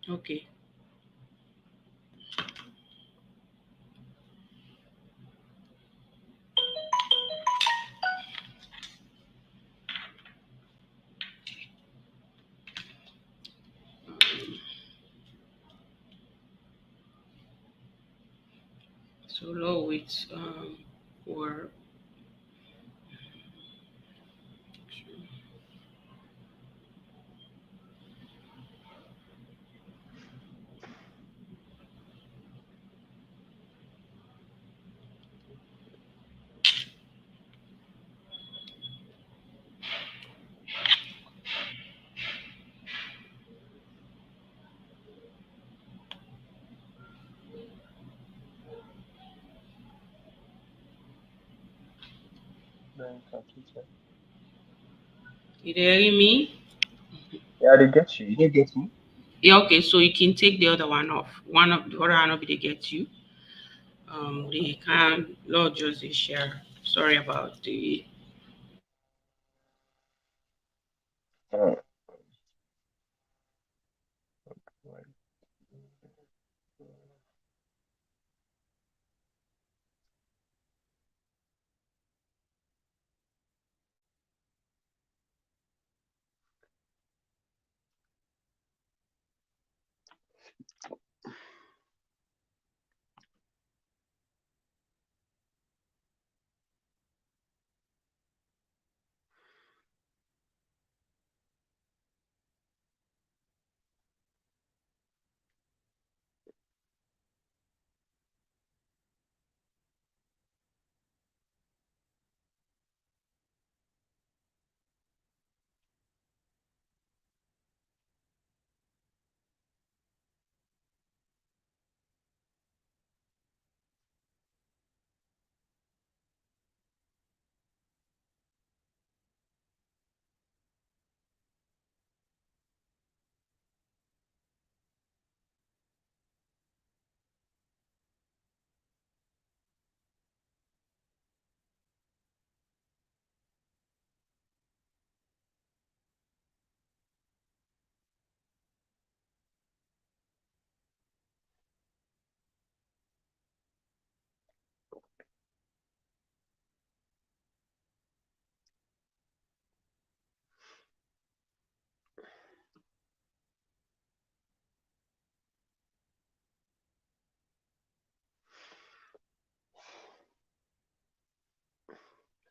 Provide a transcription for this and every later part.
Okay. So low with for Then computer. you hearing me? Yeah, they get you. You didn't get me. Yeah, okay, so you can take the other one off. One of the other one will be they get you. They can Lord just share. Sorry about the Oh, right.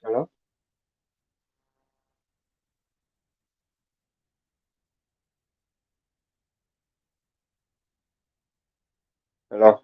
Hello? Hello?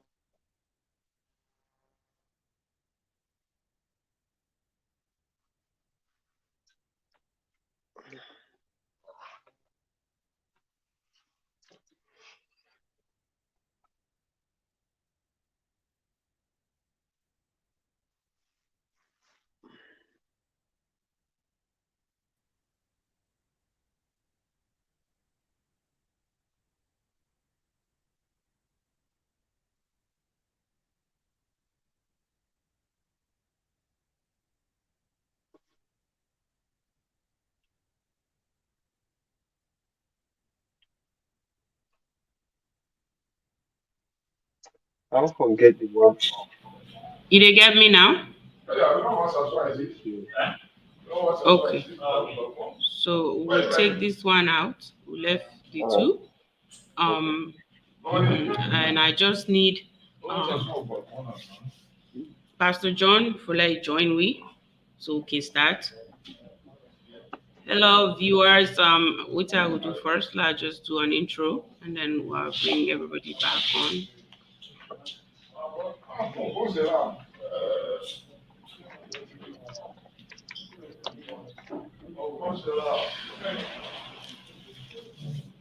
I don't forget the one. you they get me now? Thank you. Okay. So we'll take this one out. We left the Alright. two. Okay. And I just need Pastor John for like join we, so we can start. Hello viewers. What I will do first, let's just do an intro and then we'll bring everybody back on.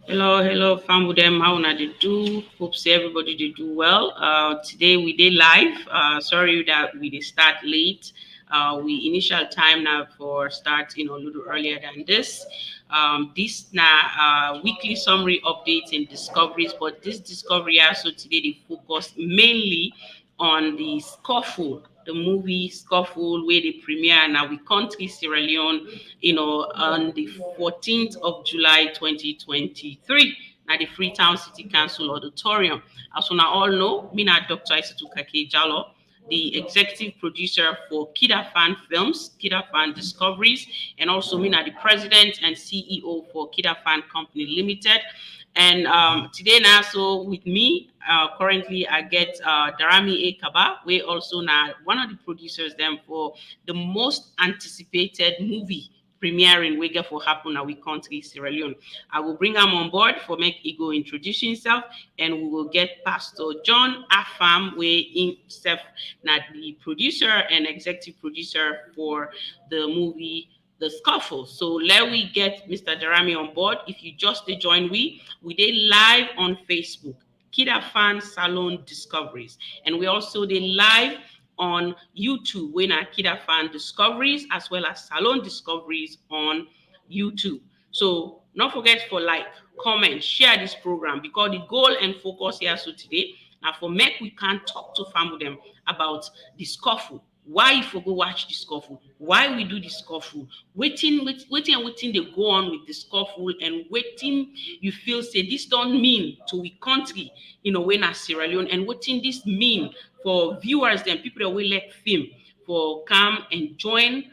Hello, fam with them. How na they do? Hope say everybody they do well. Today we did live. Sorry that we did start late. We initial time now for start, a little earlier than this. This now weekly summary updates and discoveries, but this discovery also today they focus mainly on the Scuffle, the movie Scuffle, where they premiere now we country Sierra Leone, on the 14th of July 2023. na the Freetown City Council Auditorium. As una all know, me na Dr. Aissatou Kake Jalo, the executive producer for KID-AFAN Films, KID-AFAN Discoveries, and also me na the president and CEO for KID-AFAN Company Limited. And today now, so with me, currently I get Darami A. Kaba, we also now one of the producers them for the most anticipated movie premiering we get for happen at we country Sierra Leone. I will bring him on board for make he go introduce himself, and we will get Pastor John Afam, we himself now the producer and executive producer for the movie the Scuffle. So let we get Mr. Darami on board. If you just join we did live on Facebook, KID-AFAN Salone Discoveries, and we also did live on YouTube, when our KID-AFAN Discoveries as well as Salone Discoveries on YouTube. So don't forget for like, comment, share this program because the goal and focus here so today now for make we can talk to family them about the Scuffle. Why if we go watch the Scuffle? Why we do the Scuffle? Waiting they go on with the Scuffle, and waiting you feel say this don't mean to we country, when as Sierra Leone, and waiting this mean for viewers and people that will like film for come and join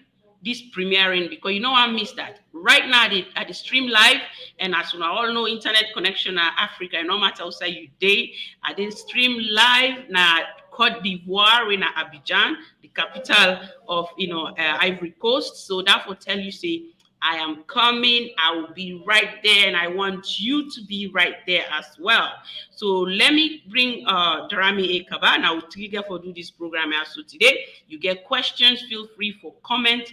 this premiering, because I miss that right now at the stream live. And as you all know, internet connection in Africa, no matter outside you day, I did stream live na Cote d'Ivoire in Abidjan, the capital of Ivory Coast. So that will tell you say I am coming, I will be right there, and I want you to be right there as well. So let me bring Darami Ekaba, and I will trigger for do this program also today. You get questions, feel free for comment.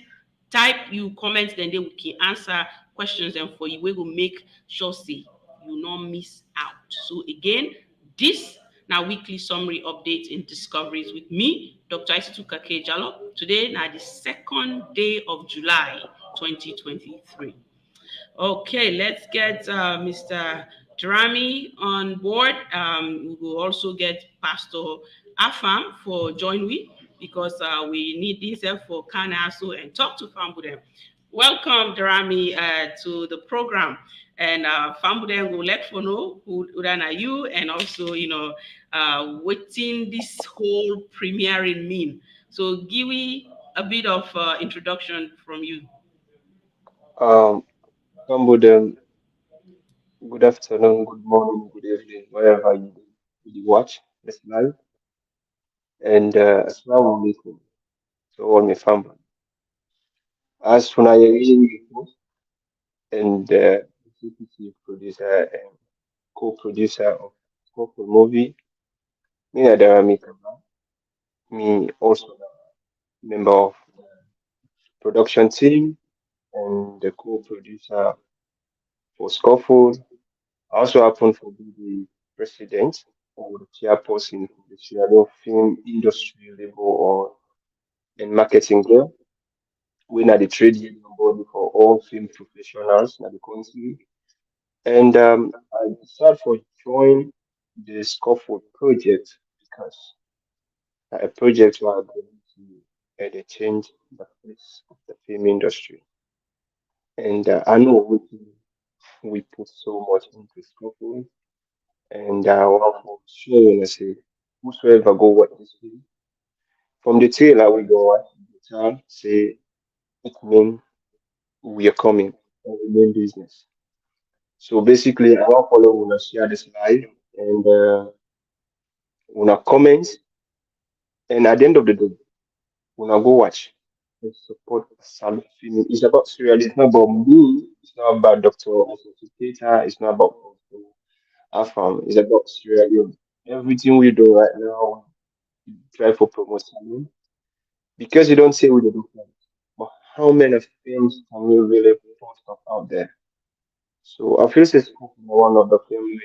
Type you comments, then they will can answer questions, and for you, we will make sure say you not miss out. So again, this now weekly summary update in discoveries with me, Dr. Aissatou Kake Jalo. Today now the second day of July 2023. Okay, let's get Mr. Drami on board. We will also get Pastor Afam for join we, because we need this help for Kanaso and talk to Fambudem. Welcome, Drami, to the program. And Fambudem will let for know who are you, and also waiting this whole premiering mean. So give me a bit of introduction from you. Um, Cambodian, good afternoon, good morning, good evening, wherever you watch this live. And Assalamu alaikum to all my family. As soon as you host and executive producer and co-producer of Scuffle movie, me Adarami Kaba, me also a member of production team and the co-producer for Scuffle. I also happen to be the president or the chairperson of the Sierra Leone Film Industry Labor or and Marketing Girl. We are the trade union body for all film professionals in the country. And I decided for join the Scuffle project because a project where I'm going to change the face of the film industry. And I know we put so much into Scuffle. And one for sure, when I say, whosoever go watch this film, from the trailer we go watch the town, say it mean we are coming and we mean business. So basically, I want follow una share this live and una comments, and at the end of the day, una go watch and support Salon Film. It's about serial. It's not about me. It's not about Doctor Associator. It's not about Afam. It's about serial. Everything we do right now, we try for promotion because you don't say we do films, but how many films can we really post up out there? So I feel it's one of the film we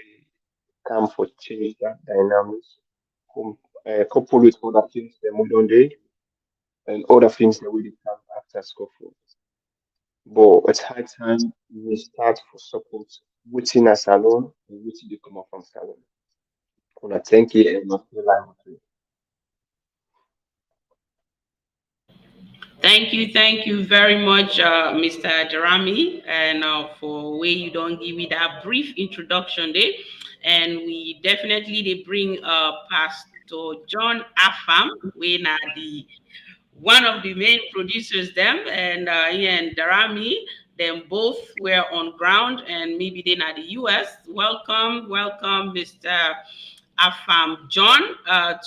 come for change that dynamics, coupled with other things that we don't do and other things that we did have after Scuffle. But it's high time we start for support within a salon and within the come up from salon. Wanna thank you and not feel like Thank you very much, Mr. Jerami, and for way you don't give me that brief introduction there. And we definitely they bring Pastor John Afam, we na the one of the main producers them, and he and Darami, them both were on ground, and maybe they're not the US. Welcome, welcome, Mr. Afam John,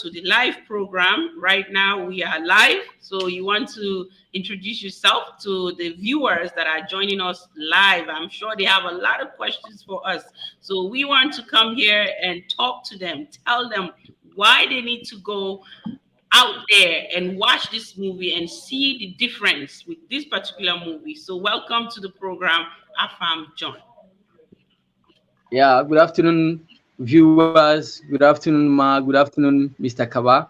to the live program. Right now we are live, so you want to introduce yourself to the viewers that are joining us live. I'm sure they have a lot of questions for us, so we want to come here and talk to them, tell them why they need to go out there and watch this movie and see the difference with this particular movie. So welcome to the program, Afam John. Yeah, good afternoon, viewers. Good afternoon, Ma. Good afternoon, Mr. Kaba.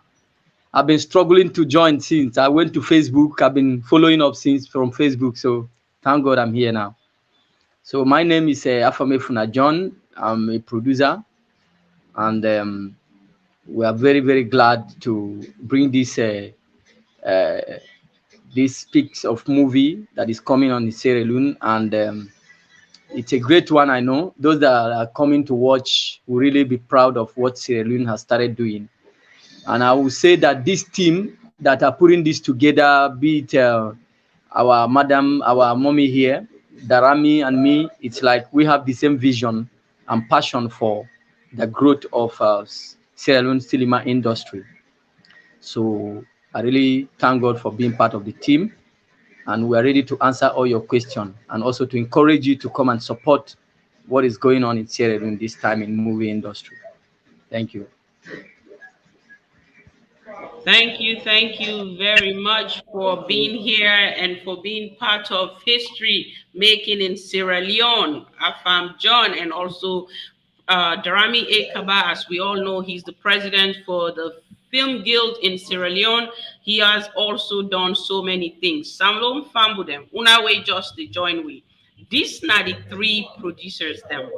I've been struggling to join since I went to Facebook. I've been following up since from Facebook. So thank God I'm here now. So my name is Afamefuna John. I'm a producer, and we are very, very glad to bring uh, this pics of movie that is coming on the Sierra Leone, and it's a great one. I know those that are coming to watch will really be proud of what Sierra Leone has started doing. And I will say that this team that are putting this together, be it our madam, our mommy here, Darami and me, it's like we have the same vision and passion for the growth of Sierra Leone cinema industry. So I really thank God for being part of the team, and we are ready to answer all your questions and also to encourage you to come and support what is going on in Sierra Leone this time in movie industry. Thank you. Thank you very much for being here and for being part of history making in Sierra Leone. Afam John and also Darami Ekaba, as we all know, he's the president for the Film Guild in Sierra Leone. He has also done so many things. Salone Fambudem, Unawe just the join we. These are the three producers them.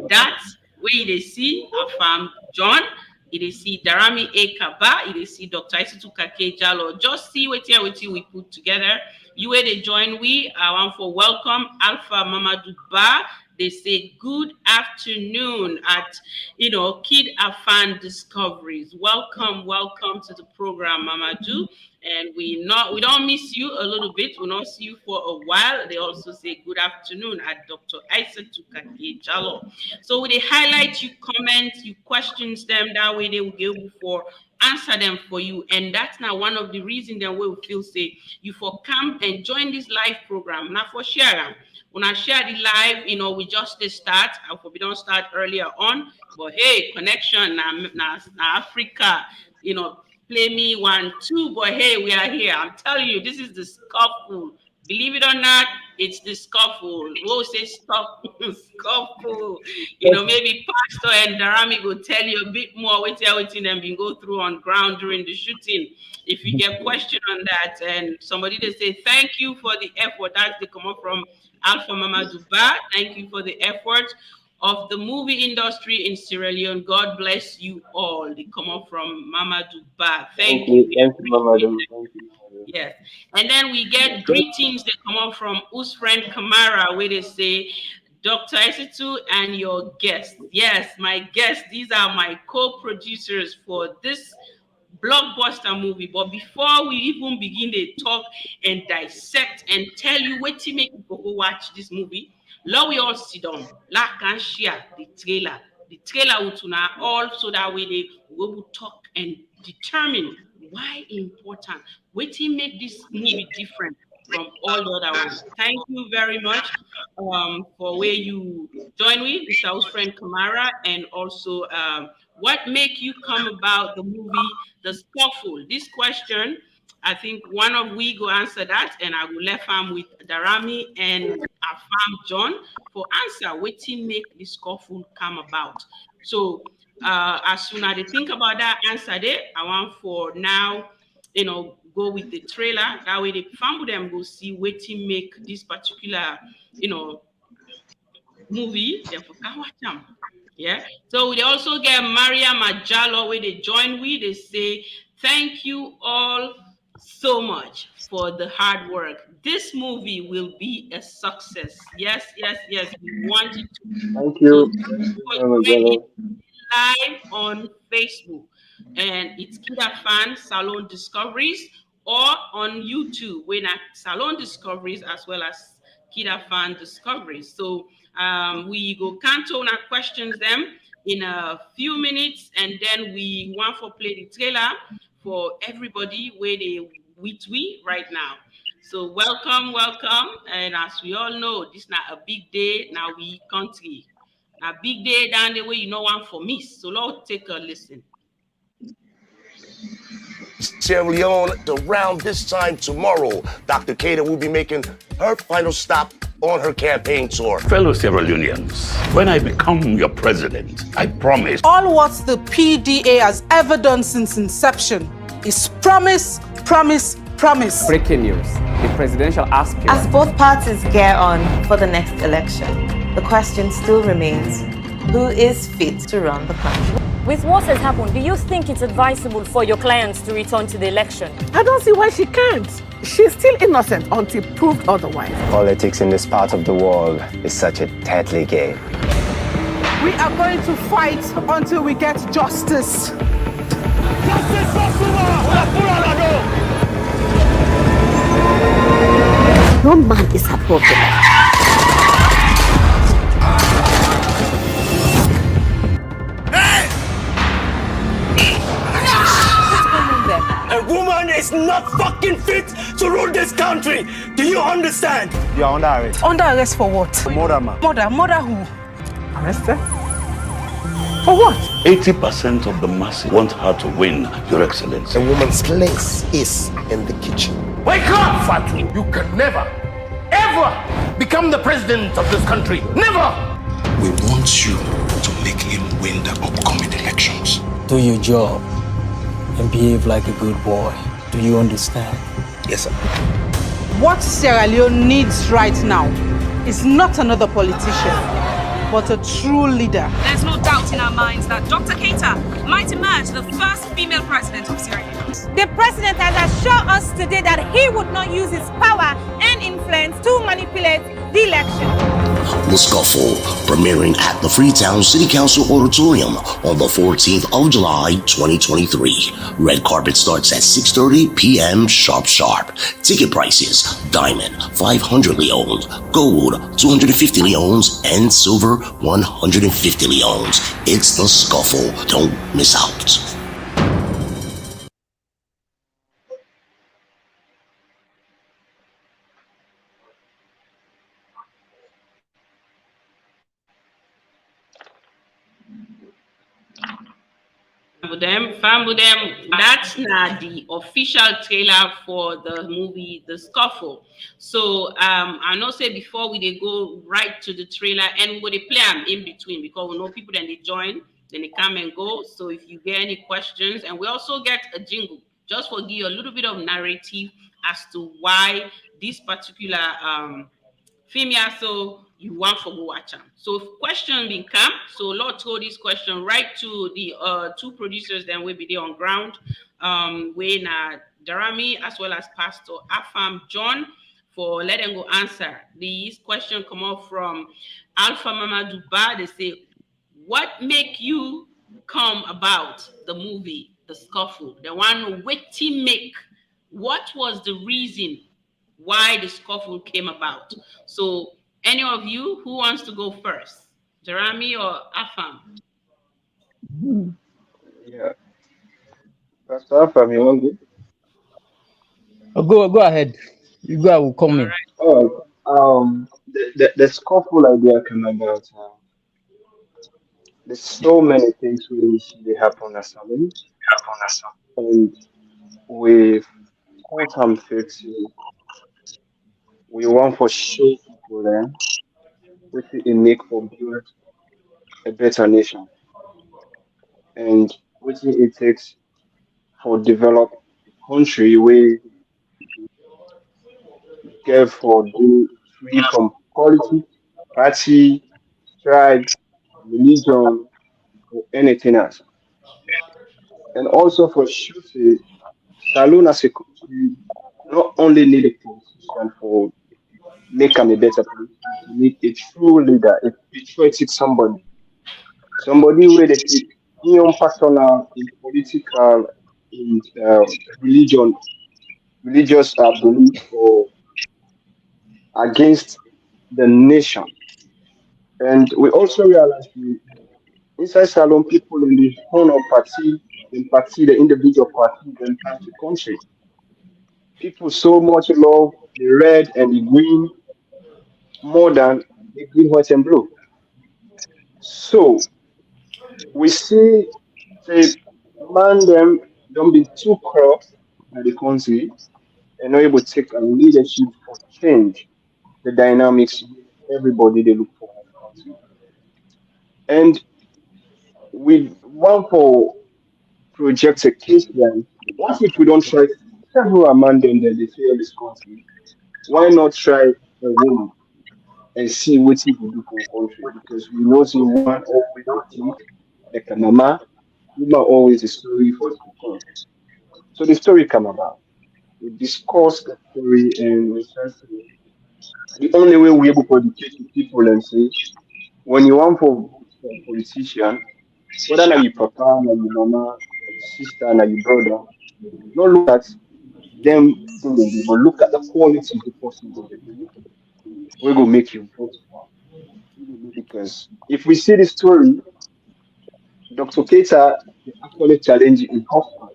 That's where they see Afam John, they see Darami Ekaba, they see Dr. Isitu Kake Jalo. Just see what we put together. You where they join we. I want for welcome Alpha Mamadou Ba. They say good afternoon at KID-AFAN Discoveries. Welcome, welcome to the program, Mamadou. And we don't miss you a little bit. We don't see you for a while. They also say good afternoon at Dr. Isitu Kake Jalo. So they highlight you, comment, you questions them. That way they will be able for answer them for you. And that's now one of the reasons that we will feel say you for come and join this live program. Now for share. When I share the live, we just start. I hope we don't start earlier on. But hey, connection now Africa, play me 1, 2. But hey, we are here. I'm telling you, this is the Scuffle. Believe it or not, it's the Scuffle. We'll say stop Scuffle. Maybe Pastor and Darami will tell you a bit more what them been go through on ground during the shooting. If you get question on that, and somebody they say thank you for the effort that they come up from Alpha Mama Duba. Thank you for the effort of the movie industry in Sierra Leone. God bless you all. They come up from Mama Duba. Thank you. We Thank you, Mama. appreciate it. Thank you, Mama. Yes. And then we get greetings that come up from Usfriend Kamara, where they say, Dr. Esitu and your guest. Yes, my guests. These are my co-producers for this blockbuster movie. But before we even begin to talk and dissect and tell you what to make people go watch this movie, let we all sit down, like and share the trailer. The trailer will tune all so that way they will talk and determine why important. What to make this movie different from all the other ones. Thank you very much for where you join with Mr. House friend Kamara, and also what make you come about the movie The Scuffle. This question, I think one of we go answer that, and I will left him with Darami and Afam John for answer. What to make the Scuffle come about? So as soon as they think about that answer there, I want for now, go with the trailer. That way the family them go see what to make this particular, movie. Therefore, can watch them. Yeah. So they also get Maria Majalo where they join with. They say, thank you all so much for the hard work. This movie will be a success. Yes, yes, yes. We want it to. Thank So you. thank Thank you you for very much, joining brother. live on Facebook, and it's KID-AFAN Salone Discoveries, or on YouTube, when at Salone Discoveries as well as KID-AFAN Discoveries. So we go canton our questions them in a few minutes, and then we want to play the trailer for everybody where they with we right now. So welcome, welcome, and as we all know, this is not a big day. Now we country. A big day down the way, you know one for me. So Lord, take a listen. Sierra Leone, around this time tomorrow, Dr. Keita will be making her final stop on her campaign tour. Fellow Sierra Leoneans, when I become your president, I promise. All what the PDA has ever done since inception is promise, promise, promise. Breaking news. The presidential aspirant. As both parties gear on for the next election, the question still remains, who is fit to run the country? With what has happened, do you think it's advisable for your clients to return to the election? I don't see why she can't. She's still innocent until proved otherwise. Politics in this part of the world is such a deadly game. We are going to fight until we get justice. No man is above the law. A woman is not fucking fit to rule this country. Do you understand? You are under arrest. Under arrest for what? Murder, man. Murder who? Arrested? For what? 80% of the masses want her to win, Your Excellency. A woman's place is in the kitchen. Wake up, Fatu! You can never, ever become the president of this country. Never! We want you to make him win the upcoming elections. Do your job and behave like a good boy. Do you understand? Yes, sir. What Sierra Leone needs right now is not another politician, but a true leader. There's no doubt in our minds that Dr. Keita might emerge the first female president of Sierra Leone. The president has assured us today that he would not use his power and influence to manipulate the election. The Scuffle, premiering at the Freetown City Council Auditorium on the 14th of July, 2023. Red carpet starts at 6:30 p.m. sharp. Ticket prices: Diamond, 500 leones, Gold, 250 leones, and Silver, 150 leones. It's The Scuffle. Don't miss out. Fam them. That's not the official trailer for the movie The Scuffle. So I know say before we go right to the trailer, and we they play them in between, because we know people then they join, then they come and go. So if you get any questions, and we also get a jingle just for give you a little bit of narrative as to why this particular film, yeah, so you want to go watch them. So if question being come, so Lord throw this question right to the two producers, then we'll be there on ground. When Darami as well as Pastor Afam John for let them go answer. These questions come up from Alpha Mama Duba. They say, what make you come about the movie The Scuffle? The one with team make. What was the reason why The Scuffle came about? So any of you who wants to go first, Jeremy or Afam? Yeah. Pastor Afam, you want to Go ahead. You go, I will come in. All right. The Scuffle idea came about. There's so many things we usually happen as Salone, and with quote I'm fixing, we want for show people then what it make for build a better nation, and what it takes for develop a country where get for do free from politics, party, tribe, religion, or anything else. And also for shooting Salone as a country not only need a politician for make him a better politician, we need a true leader, a patriotic somebody where they take beyond personal, in political, in religion, religious belief or against the nation. And we also realize inside Salon, people in the honor party, the individual party, then pass the country. People so much love the red and the green more than the green, white, and blue. So we see, say, man, them don't be too corrupt by the country and not able to take a leadership for change the dynamics everybody they look for in the country. And we want for project a case then, what if we don't try several amendments that they fail this country? Why not try a woman and see what he will do for the country? Because we know the woman always the think like a mama, woman always a story for the. So the story come about. We discuss the story and we start to the only way we able to educate the people and say when you want for vote for a politician, whether na your papa, na your mama, na your sister, na your brother, don't look at them thing they do, but look at the quality of the person that they do. We go make you vote for. Because if we see the story, Dr. Keita is actually challenging in husband.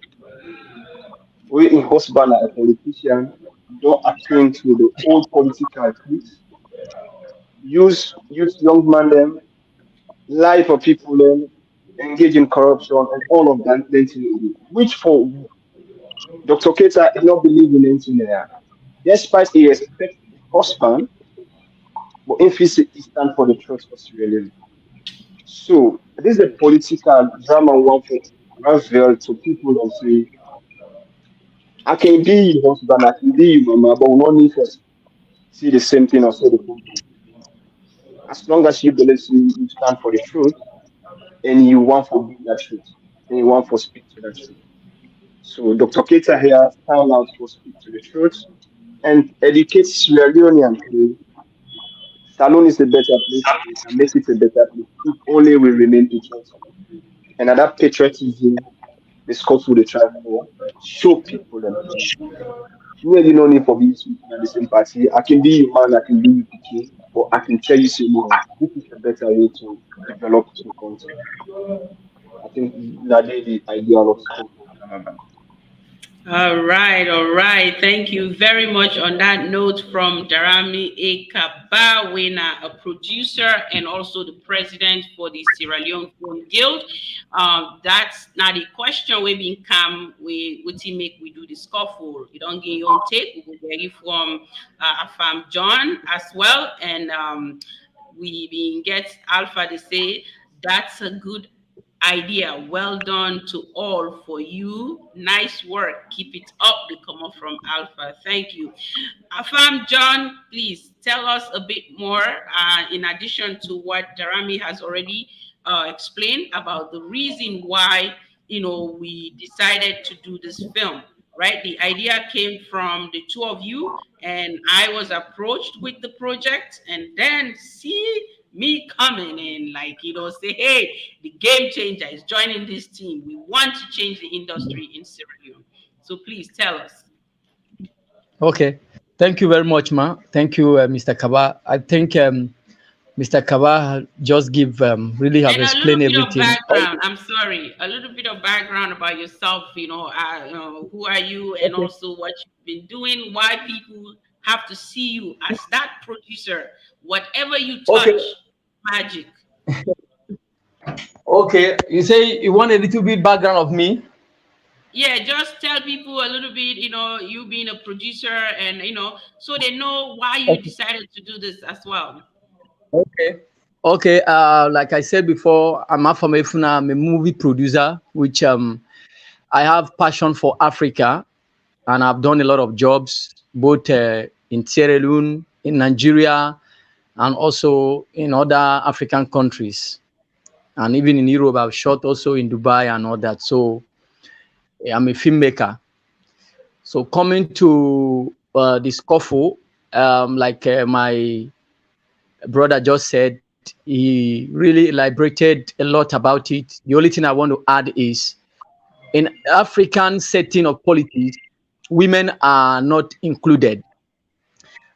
We in husband are a politician, don't attend to the old political cliques, use young man them, lie for people them, engage in corruption and all of that thing, which for Dr. Keita is not believe in anything there. Despite he respect his husband, but if he stand for the truth of Sierra Leone. So this is a political drama one for unveil to people and say, I can be your husband, I can be your mama, but we don't need to see the same thing or say the same thing. As long as you believe you stand for the truth and you want to be that truth and you want to speak to that truth. So Dr. Keita here stand out to speak to the truth and educate Sierra Leonean today. Salone is a better place. We can make it a better place if only we remain patriotic. And at that patriotism, the Scuffle they try for show people them. Really no need for being speaking at the same party. I can be your man, I can be your PK, but I can tell you say no, this is a better way to develop the country. I think that is the idea of Scuffle. All right, all right. Thank you very much on that note from Darami Ekaba, winner, a producer and also the president for the Sierra Leone Film Guild. That's not the question we been come with make we do the Scuffle. You don't get your own take. We will get it from Afam John as well. And we been get Alpha to say that's a good idea. Well done to all for you. Nice work. Keep it up. They come up from Alpha. Thank you. Afam John, please tell us a bit more in addition to what Darami has already explained about the reason why we decided to do this film. Right, the idea came from the two of you, and I was approached with the project, and then see me coming in, say, hey, the game changer is joining this team. We want to change the industry in Sierra Leone. So please tell us. Okay. Thank you very much, Ma. Thank you, Mr. Kaba. I think Mr. Kaba just really have explained everything. I'm sorry. A little bit of background about yourself, who are you and also what you've been doing, why people have to see you as that producer. Whatever you touch, magic. Okay, you say you want a little bit background of me? Yeah, just tell people a little bit, you being a producer and, so they know why you decided to do this as well. Okay, like I said before, I'm a movie producer, which I have passion for Africa, and I've done a lot of jobs, both in Sierra Leone, in Nigeria, and also in other African countries. And even in Europe, I've shot also in Dubai and all that. So I'm a filmmaker. So coming to the Scuffle, like my brother just said, he really elaborated a lot about it. The only thing I want to add is, in African setting of politics, women are not included.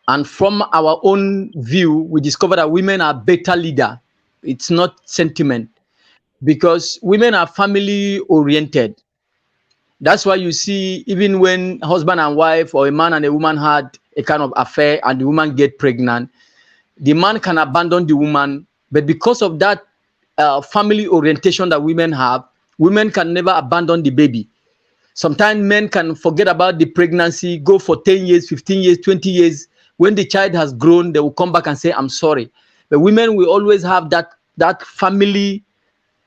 And from our own view, we discover that women are better leader. It's not sentiment, because women are family oriented. That's why you see, even when husband and wife or a man and a woman had a kind of affair and the woman get pregnant, the man can abandon the woman, but because of that family orientation that women have, women can never abandon the baby. Sometimes men can forget about the pregnancy, go for 10 years, 15 years, 20 years. When the child has grown, they will come back and say, I'm sorry. But women will always have that family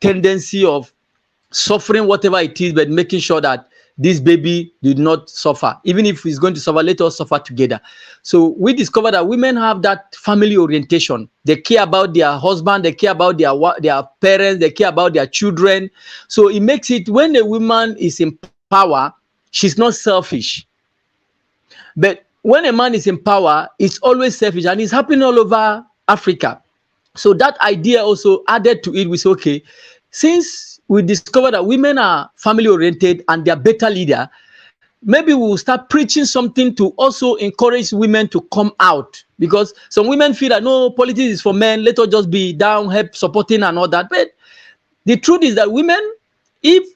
tendency of suffering whatever it is, but making sure that this baby did not suffer. Even if he's going to suffer, let us suffer together. So we discovered that women have that family orientation. They care about their husband, they care about their parents, they care about their children. So it makes it, when a woman is in power, she's not selfish. But when a man is in power, it's always selfish, and it's happening all over Africa. So that idea also added to it. We say, okay, since we discovered that women are family oriented and they're better leader, maybe we'll start preaching something to also encourage women to come out. Because some women feel that, no, politics is for men, let us just be down, help supporting and all that. But the truth is that women, if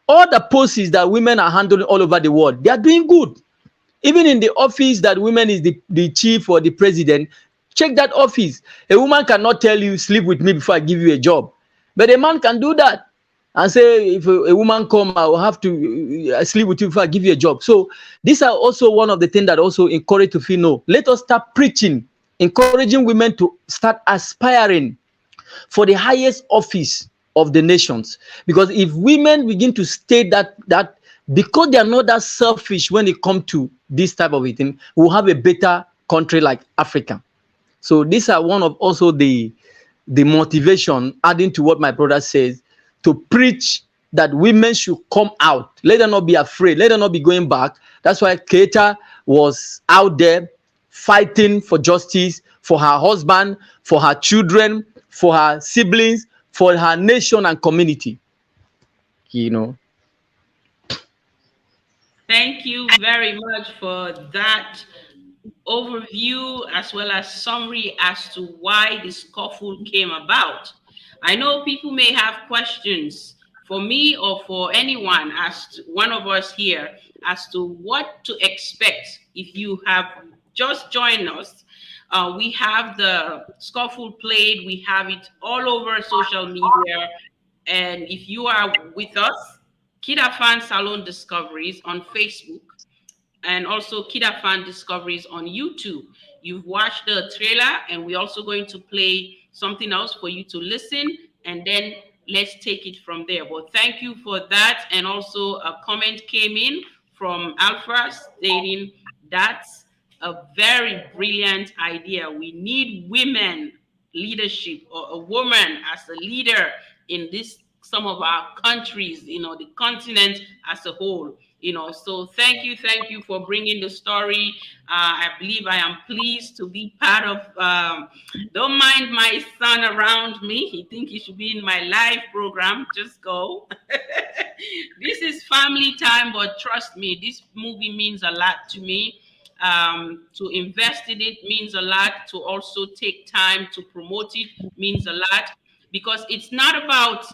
all the posts that women are handling all over the world, they are doing good. Even in the office that women is the chief or the president, check that office. A woman cannot tell you, sleep with me before I give you a job. But a man can do that and say, if a woman come, I will have to sleep with you before I give you a job. So these are also one of the things that also encourage to feel, no, let us start preaching, encouraging women to start aspiring for the highest office of the nations. Because if women begin to state that because they are not that selfish when it comes to this type of thing, we'll have a better country like Africa. So these are one of also the motivation, adding to what my brother says, to preach that women should come out. Let them not be afraid. Let them not be going back. That's why Keita was out there fighting for justice, for her husband, for her children, for her siblings, for her nation and community. You know. Thank you very much for that overview as well as summary as to why the Scuffle came about. I know people may have questions for me or for anyone, as to one of us here, as to what to expect if you have just joined us. We have the Scuffle played, we have it all over social media. And if you are with us, KID-AFAN Salone Discoveries on Facebook, and also AFANDiscoveries on YouTube. You've watched the trailer, and we're also going to play something else for you to listen, and then let's take it from there. But thank you for that. And also a comment came in from Alpha stating that's a very brilliant idea. We need women leadership, or a woman as a leader in this, some of our countries, the continent as a whole. So thank you for bringing the story. I believe I am pleased to be part of, don't mind my son around me. He thinks he should be in my live program. Just go. This is family time, but trust me, this movie means a lot to me. To invest in it means a lot. To also take time to promote it means a lot, because it's not about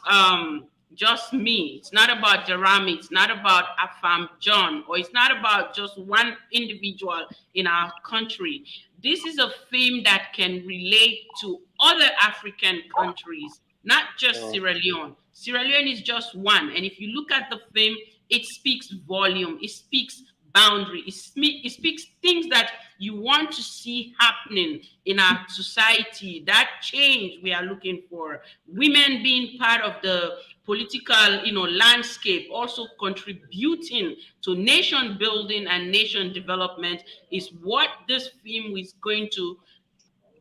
just me. It's not about Jerami. It's not about Afam John, or it's not about just one individual in our country. This is a film that can relate to other African countries, not just Sierra Leone. Sierra Leone is just one. And if you look at the film, it speaks volume. It speaks boundary. It speaks things that you want to see happening in our society, that change we are looking for. Women being part of the political, landscape, also contributing to nation building and nation development is what this film is going to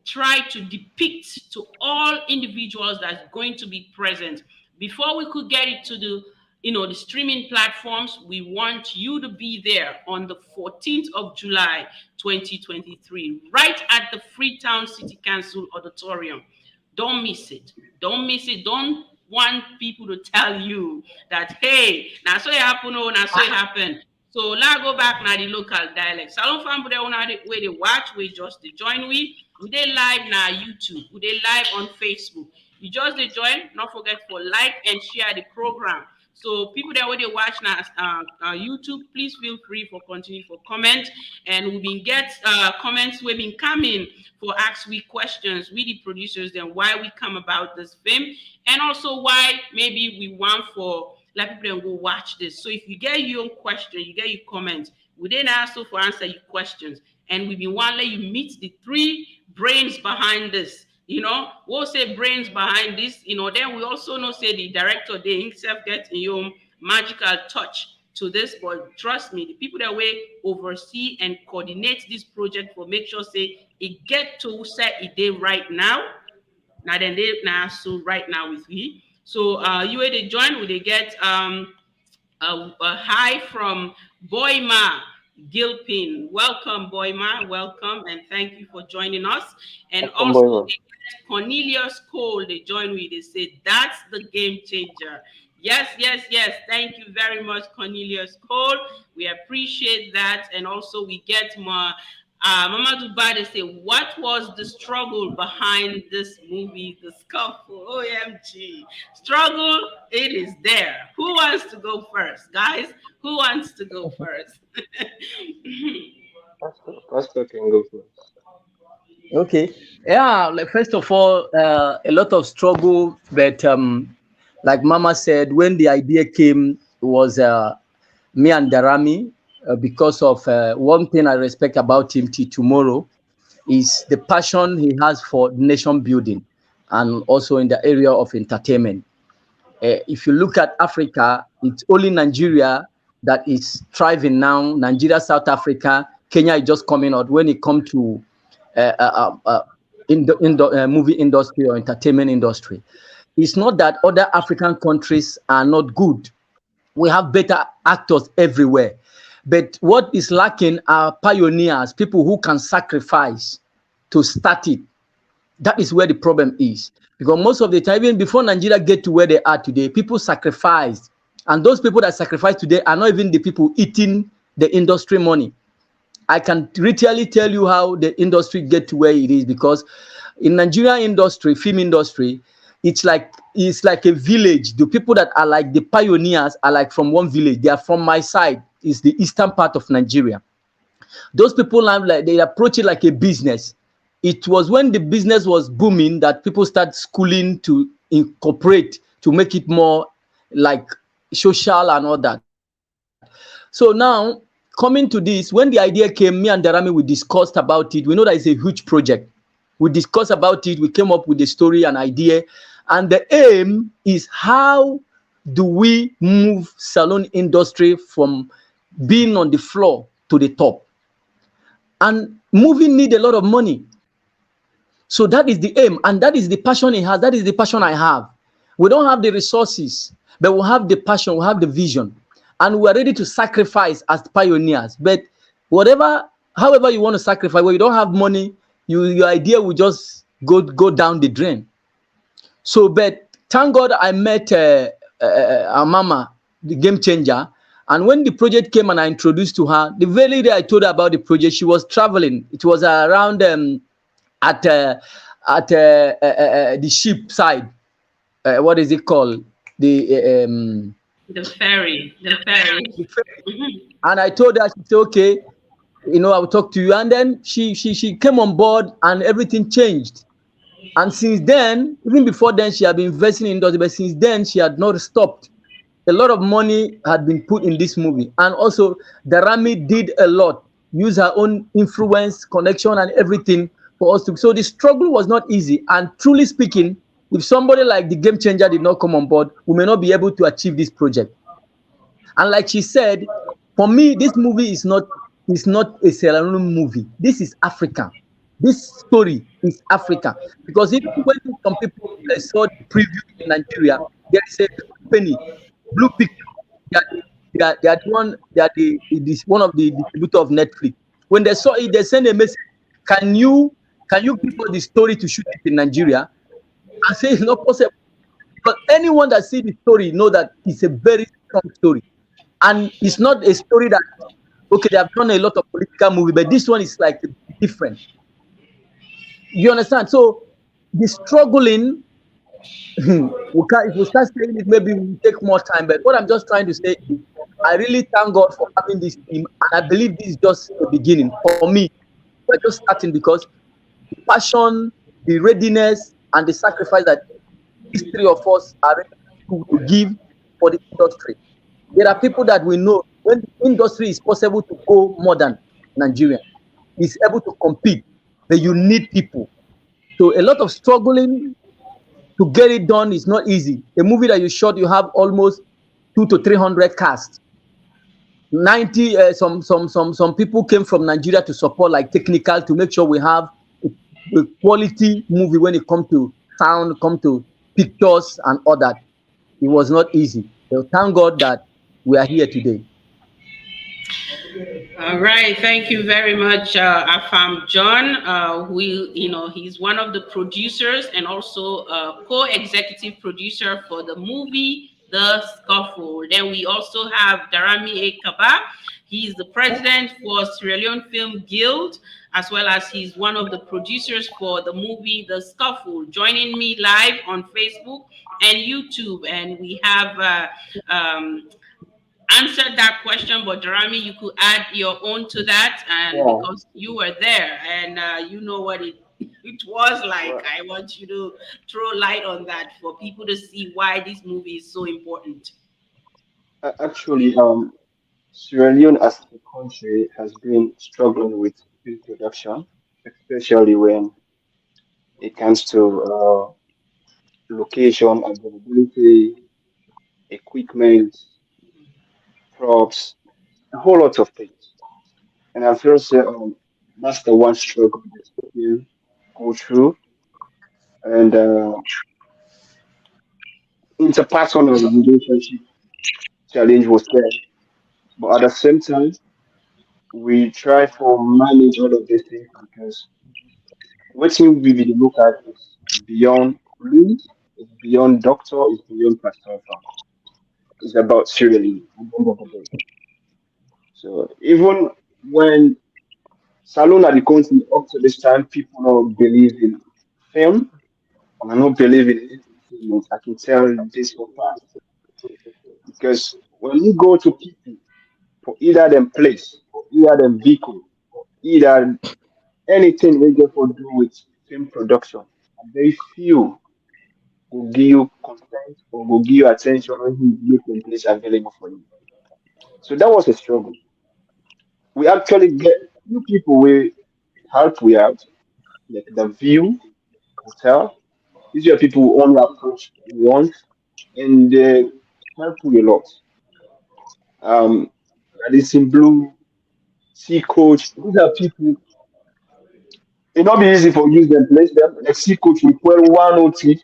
try to depict to all individuals that's going to be present. Before we could get it to the the streaming platforms. We want you to be there on the 14th of July, 2023, right at the Freetown City Council Auditorium. Don't miss it. Don't miss it. Don't want people to tell you that, hey, now so it happen, oh, now so it happen. So let's go back now the local dialect. Salon family where they watch, we just they join we they live now YouTube, we they live on Facebook. You just they join, not forget for like and share the program. So people that where they watch now YouTube, please feel free for continue for comment, and we've been get comments we've been coming for ask we questions with the producers, then why we come about this film, and also why maybe we want for let people then go watch this. So if you get your question, you get your comments, we then also for answer your questions, and we been want let you meet the three brains behind this. We'll say brains behind this, then we also know say the director, they himself get in your magical touch to this, but trust me, the people that will oversee and coordinate this project for make sure say it get to set it day right now. Now then they now so right now with me. So you where they join, will they get a hi from Boyma Gilpin. Welcome, Boyma. Welcome, and thank you for joining us. And Welcome, also Boyma. Cornelius Cole, they join me. They say that's the game changer. Yes, yes, yes. Thank you very much, Cornelius Cole. We appreciate that. And also we get more Mama Dubai, they say, what was the struggle behind this movie, The Scuffle? OMG. Struggle, it is there. Who wants to go first, guys? Who wants to go first? Pastor can go first. Okay. Yeah, like first of all, a lot of struggle, but like Mama said, when the idea came, it was me and Darami, because of one thing I respect about him till tomorrow is the passion he has for nation building and also in the area of entertainment. If you look at Africa, it's only Nigeria that is thriving now. Nigeria, South Africa, Kenya is just coming out when it comes to in the movie industry or entertainment industry. It's not that other African countries are not good. We have better actors everywhere. But what is lacking are pioneers, people who can sacrifice to start it. That is where the problem is. Because most of the time, even before Nigeria get to where they are today, people sacrificed. And those people that sacrifice today are not even the people eating the industry money. I can literally tell you how the industry get to where it is, because in Nigerian industry, film industry, it's like a village. The people that are like the pioneers are like from one village. They are from my side. It's the eastern part of Nigeria. Those people have like they approach it like a business. It was when the business was booming that people start schooling to incorporate to make it more like social and all that. So now coming to this, when the idea came, me and Darami, we discussed about it. We know that it's a huge project. We discussed about it. We came up with the story and idea. And the aim is how do we move salon industry from being on the floor to the top? And moving need a lot of money. So that is the aim. And that is the passion he has. That is the passion I have. We don't have the resources, but we have the passion. We have the vision. And we're ready to sacrifice as pioneers. But however you want to sacrifice, when you don't have money, your idea will just go down the drain. So, but thank God I met our mama, the game changer. And when the project came and I introduced to her, the very day I told her about the project, she was traveling. It was around at the ship side. What is it called? The ferry. And I told her, she said, okay, I will talk to you. And then she came on board and everything changed. And since then, even before then, she had been investing in industry, but since then, she had not stopped. A lot of money had been put in this movie. And also, Darami did a lot, use her own influence, connection, and everything for us to. So the struggle was not easy. And truly speaking, if somebody like the game changer did not come on board, we may not be able to achieve this project. And like she said, for me, this movie is not a Sierra Leone movie. This is African. This story is Africa. Because even when some people saw the preview in Nigeria, there is a company, Blue Picture, they are the one, they are this one of the distributor of Netflix. When they saw it, they sent a message. Can you give us the story to shoot it in Nigeria? I say it's not possible. But anyone that see the story know that it's a very strong story. And it's not a story that, okay, they have done a lot of political movie, but this one is like different. You understand? So the struggling, if we start saying it, maybe we take more time. But what I'm just trying to say is, I really thank God for having this team, and I believe this is just the beginning. For me, we're just starting because the passion, the readiness, and the sacrifice that these three of us are ready to give for the industry. There are people that we know when the industry is possible to go more than Nigeria, is able to compete, but you need people. So a lot of struggling to get it done is not easy. A movie that you shot, you have almost 200 to 300 cast. 90 some people came from Nigeria to support, like technical, to make sure we have a quality movie when it comes to sound, come to pictures and all that. It was not easy. So thank God that we are here today. All right, thank you very much, Afam John. He's one of the producers and also co-executive producer for the movie The Scuffle. Then we also have Darami A. Kaba. He's the president for Sierra Leone Film Guild, as well as he's one of the producers for the movie The Scuffle. Joining me live on Facebook and YouTube, and we have answered that question, but Darami, you could add your own to that, and because you were there and you know what it was like, I want you to throw light on that for people to see why this movie is so important. Actually, Sierra Leone as a country has been struggling with film production, especially when it comes to location availability, equipment, props, a whole lot of things. And I feel that's the one struggle that people go through. And interpersonal relationship challenge was there. But at the same time, we try to manage all of these things because what we really look at is beyond police, it's beyond doctor, it's beyond pastor. It's about serially at the end of the day. So even when Salone at the country up to this time, people don't believe in film and I don't believe in entertainment. I can tell this for fast. Because when you go to people for either them place, for either them vehicle, either anything they get to do with film production, and very few will give you consent or will give you attention when you make them place available for you. So that was a struggle. We actually get few people we help we out, like the view hotel. These are people who only approach once and they help you a lot. Radisson Blue, Sea Coach, these are people. It not be easy for use them, place them. Like Sea Coach, we put one OT,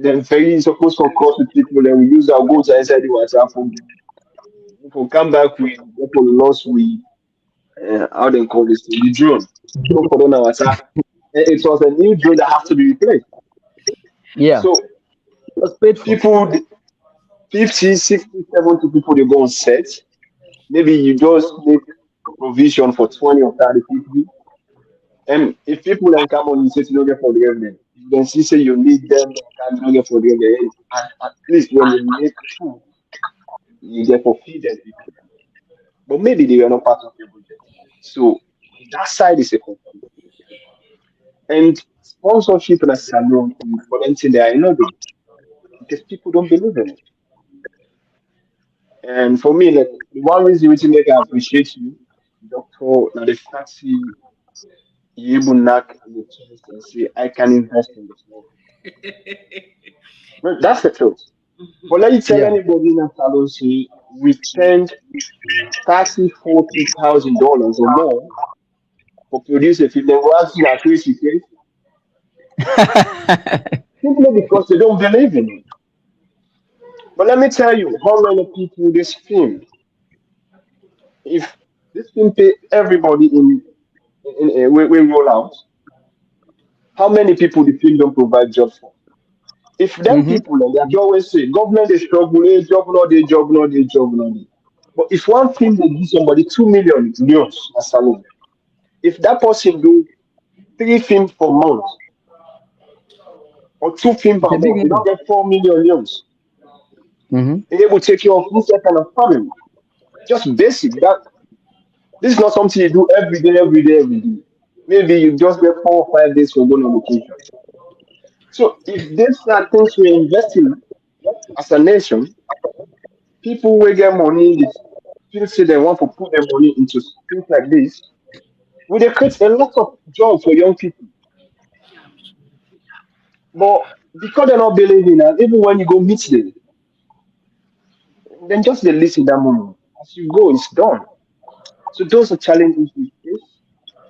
then very supposed to cross with people, then we use our goods inside the WhatsApp phone. If we come back, we get for the loss, we how they call this thing, the drone. So for them, WhatsApp. It was a new drone that has to be replaced. Yeah. So people, 50, 60, 70 people, they go on set. Maybe you just make provision for 20 or 30 people. And if people then come on, you say you don't get for the evening. You can see say you need them, you don't get for the evening. At least when you make food, you get for feed them people. But maybe they are not part of your budget. So that side is a conflict. And sponsorship and a salon for them they are innovative because people don't believe in it. And for me, like the one reason which make I appreciate you, Doctor, now the fact you able knock on the chest and say, I can invest in this movie. Well, that's the truth. But let you tell anybody in a salon say we spend $40,000 or more for produce a film, then we ask you that crazy case. Simply because they don't believe in it. But let me tell you how many people this film. If this film pay everybody in we roll out, how many people the film don't provide job for? If them Mm-hmm. people and they always say government is struggle, job not they job not they job not they. But if one film they give somebody 2 million news as salary, if that person do 3 films per month or 2 films It's per a big month, you money. don't get 4 million news. Mm-hmm. And able to take care of himself and a family. Just basic. That this is not something you do every day, every day, every day. Maybe you just get 4 or 5 days for going on vacation. So if these are things we're investing as a nation, people will get money, they feel say they want to put their money into things like this, will they create a lot of jobs for young people. But because they're not believing and even when you go meet them, then just they listen that moment. As you go, it's done. So those are challenges we face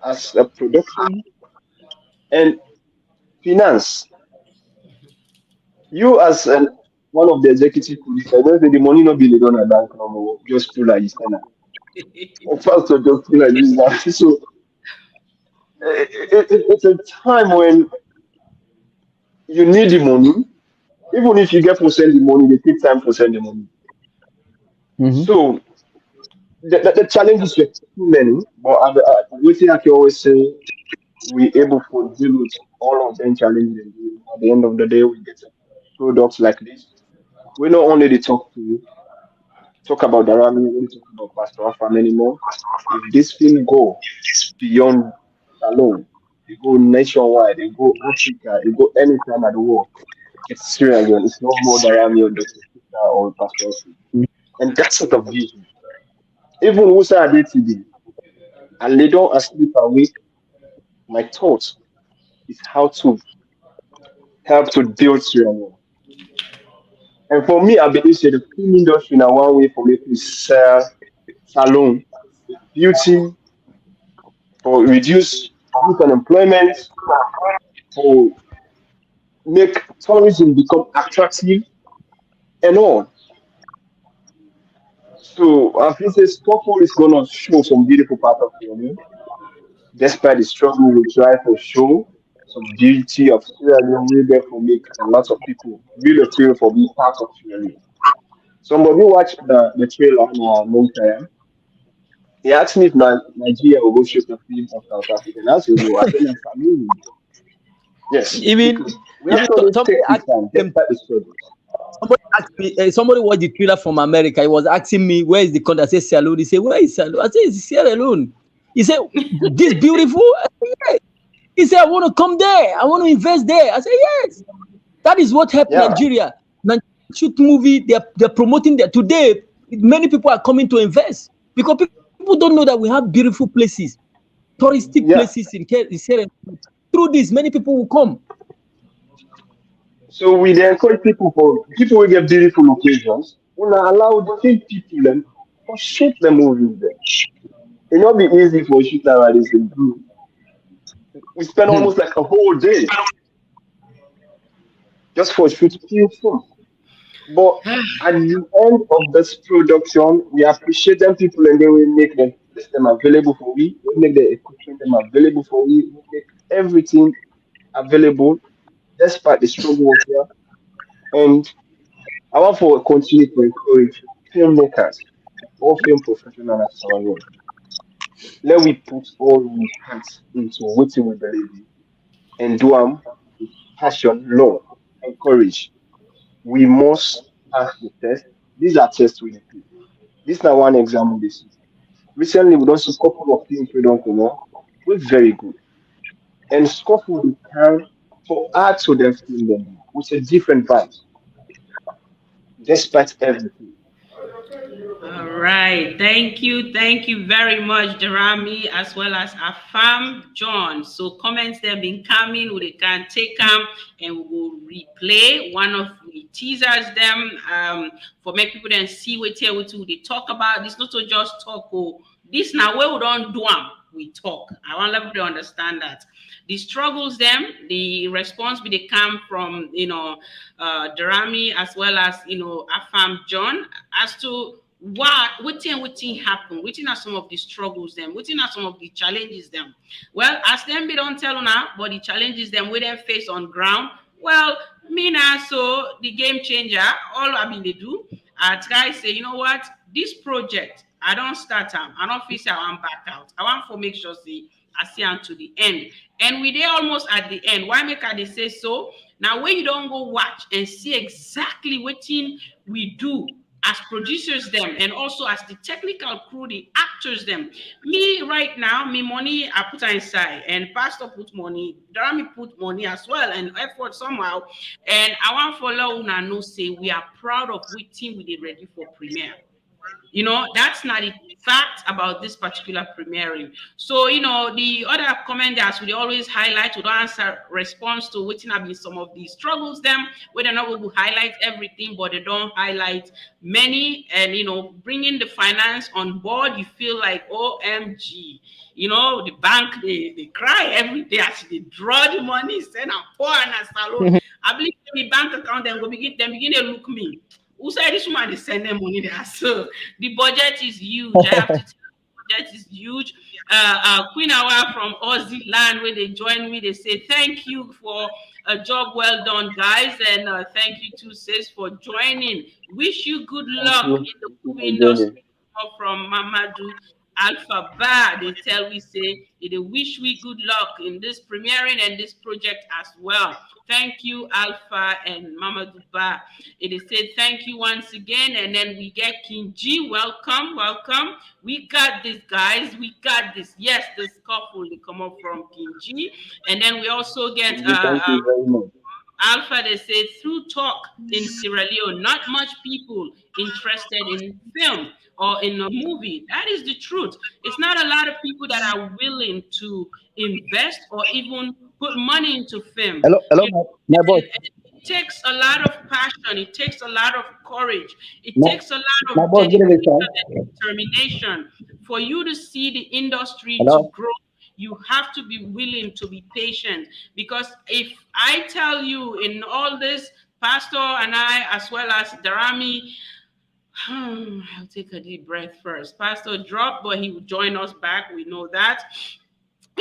as a production and finance. You as one of the executive producers, don't say the money not be done at bank no more, just pull like this. Or first of just pull like this. So it's a time when you need the money. Even if you get to send the money, they take time to send the money. Mm-hmm. So the challenges were too many, but what I can always say, we able to deal with all of them challenges. At the end of the day, we get products like this. We not only they talk about Darami, we don't talk about Pastor Afam anymore. If this film go beyond Salone, they go nationwide, they go Africa, they go any time of the world. It's Sierra Leone. It's no more Darami or Dr. Peter or Pastor Afam. And that's sort of vision. Even who's are there today, and they don't sleep awake, my thought is how to help to build Sierra Leone. And for me, I believe say the film industry now one way for me to sell salon, beauty, for reduce youth unemployment, for make tourism become attractive and all. So I feel say Scuffle is gonna show some beautiful part of Sierra. Despite the struggle, we try to show some beauty of Sierra Leone. We therefore make a lot of people really feel for being part of Sierra Leone. Somebody watched the trailer on Montreal. He asked me if Nigeria will go shoot a film of South Africa. And I said, no, I said, I'm familiar. Yes, Even because we have to always somebody take the asked time, them, despite the struggles. somebody asked me, somebody watched the trailer from America. He was asking me, where is the country? I said, Sierra Leone. He said, where is Sierra Leone? I said, it's Sierra Leone. He said, this beautiful? I said, yes. He said, I want to come there. I want to invest there. I said, yes. That is what helped Yeah. Nigeria. Nigeria shoot movie. They're promoting that today. Many people are coming to invest because people don't know that we have beautiful places, touristic Yeah. places in Sierra Leone. Through this, many people will come. So we then encourage people will get beautiful locations. We not allow the same people them or shoot the movies there. It not be easy for a shooter like this to do. We spend almost like a whole day just for a shoot few films. But at the end of this production, we appreciate them people and then we make them available for we make the equipment them available for we make everything available despite the struggle out here. And I want to continue to encourage filmmakers, all film professionals as our own. Let we put all we hearts into what we believe in and do them with passion, love, and courage. We must pass the test. These are tests we do. This is not one example this is. Recently, we done see a couple of things we don't know. We're very good. And Scuffle the time for add to them film them with a different vibes, despite everything. All right. Thank you very much, Jeremy, as well as Afam John. So comments they've been coming, we can take them and we will replay one of the teasers them for make people then see what here what they talk about. This not to just talk. Oh, this now where we don't do them. we talk. I want everybody to understand that the struggles them, the response they come from Darami as well as Afam John as to what happen, what are some of the struggles them, what are some of the challenges them. Well, as them they don't tell now, but the challenges them with them face on ground. Well, me now, so the game changer, all I mean they do, I try say, you know what, this project, I don't start them, I don't feel say I want back out. I want to make sure see I see on to the end. And we there almost at the end. Why make I they say so? Now when you don't go watch and see exactly what we do as producers them and also as the technical crew, the actors them. Me right now, me money I put inside and Pastor put money, Darami put money as well and effort somehow. And I want to follow una know say we are proud of which team we did ready for premiere. That's not a fact about this particular premiering. So, the other commanders would always highlight, would answer response to which have been some of these struggles them, where they're not going to highlight everything, but they don't highlight many. And, bringing the finance on board, you feel like, OMG. The bank, they cry every day as they draw the money, send and pour and salon. I believe the bank account, then begin to look me. Who said this woman is sending money there? So the budget is huge. I have to tell you, the budget is huge. Queen Awa from Aussie land, when they join me, they say thank you for a job well done, guys, and thank you too, sis, for joining. Wish you good luck in the movie industry. From Mamadou Alpha Bar, they tell we say they wish we good luck in this premiering and this project as well. Thank you, Alpha and Mama Duba. It is said thank you once again. And then we get King G. Welcome, welcome. We got this, guys. We got this. Yes, the Scuffle they come up from King G. And then we also get Thank you very much. Alpha, they say through talk in Sierra Leone, not much people interested in film or in a movie. That is the truth. It's not a lot of people that are willing to invest or even put money into film. Hello, my boss. It takes a lot of passion. It takes a lot of courage. It takes a lot my of boss, dedication and determination for you to see the industry to grow. You have to be willing to be patient, because if I tell you in all this, Pastor and I, as well as Darami, I'll take a deep breath first. Pastor dropped, but he will join us back. We know that.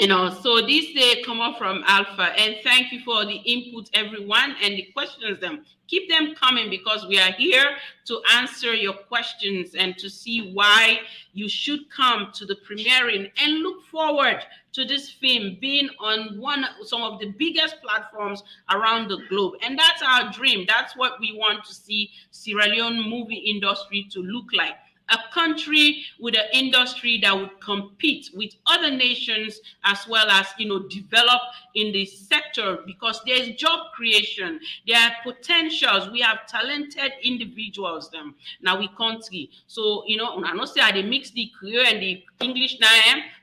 So this day come up from Alpha, and thank you for the input, everyone, and the questions them. Keep them coming, because we are here to answer your questions and to see why you should come to the premiering and look forward to this film being on some of the biggest platforms around the globe. And that's our dream. That's what we want to see Sierra Leone movie industry to look like. A country with an industry that would compete with other nations, as well as develop in this sector, because there's job creation, there are potentials, we have talented individuals them now we country. So I know say they mix the Creole and the English now,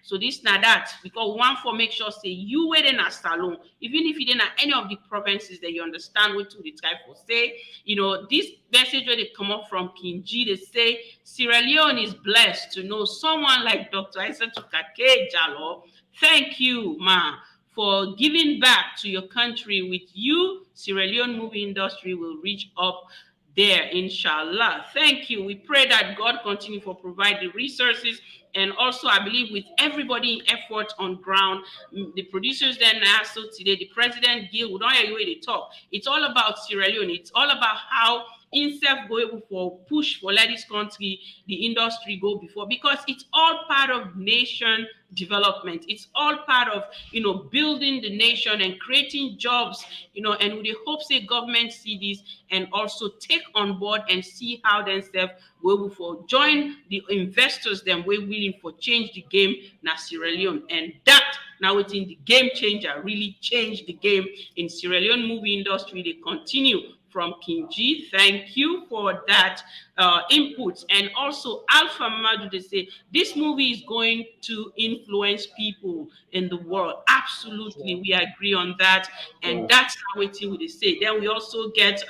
so this now that, because we want to make sure say you were in a salon, even if you didn't have any of the provinces, that you understand what to the type for say. This message where they come up from King G, they say Sierra Leone is blessed to know someone like Dr. Aissatou Kake Jallo. Thank you, ma, for giving back to your country. With you, Sierra Leone movie industry will reach up there, inshallah. Thank you. We pray that God continue to provide the resources, and also I believe with everybody in effort on ground, the producers then also today, the president Gil, we don't hear the way they talk. It's all about Sierra Leone. It's all about how INSEF go able for push for let this country, the industry go before, because it's all part of nation development. It's all part of building the nation and creating jobs, and we hope say government see this and also take on board and see how themselves will for join the investors them we're willing for change the game na Sierra Leone. And that now it's in the game changer, really change the game in Sierra Leone movie industry. They continue from King G. Thank you for that input. And also Alpha Madu, they say this movie is going to influence people in the world. Absolutely, we agree on that. And that's how we say. Then we also get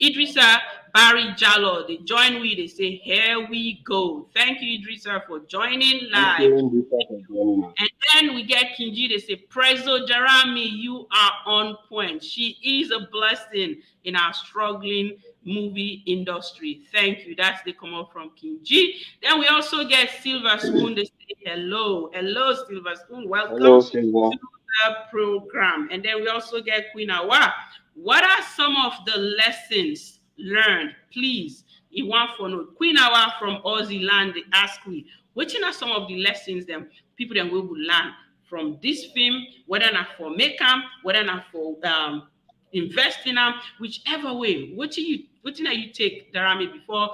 Idrissa Barry Jallo, they join we, they say, here we go. Thank you, Idrissa, for joining Thank live. you, Indika, for joining us. And then we get Kinji, they say, Prezo Jarami, you are on point. She is a blessing in our struggling movie industry. Thank you. That's the comment from Kinji. Then we also get Silver Spoon, they say, hello. Hello, Silver Spoon. Hello, Welcome Silva. to the program. And then we also get Queen Awa. What are some of the lessons learned? Please, you want for note. Queen Awa from Aussie land, they ask me, which are some of the lessons them people then will learn from this film, whether not for make them, whether not for invest in them, whichever way. What you take, Darami, before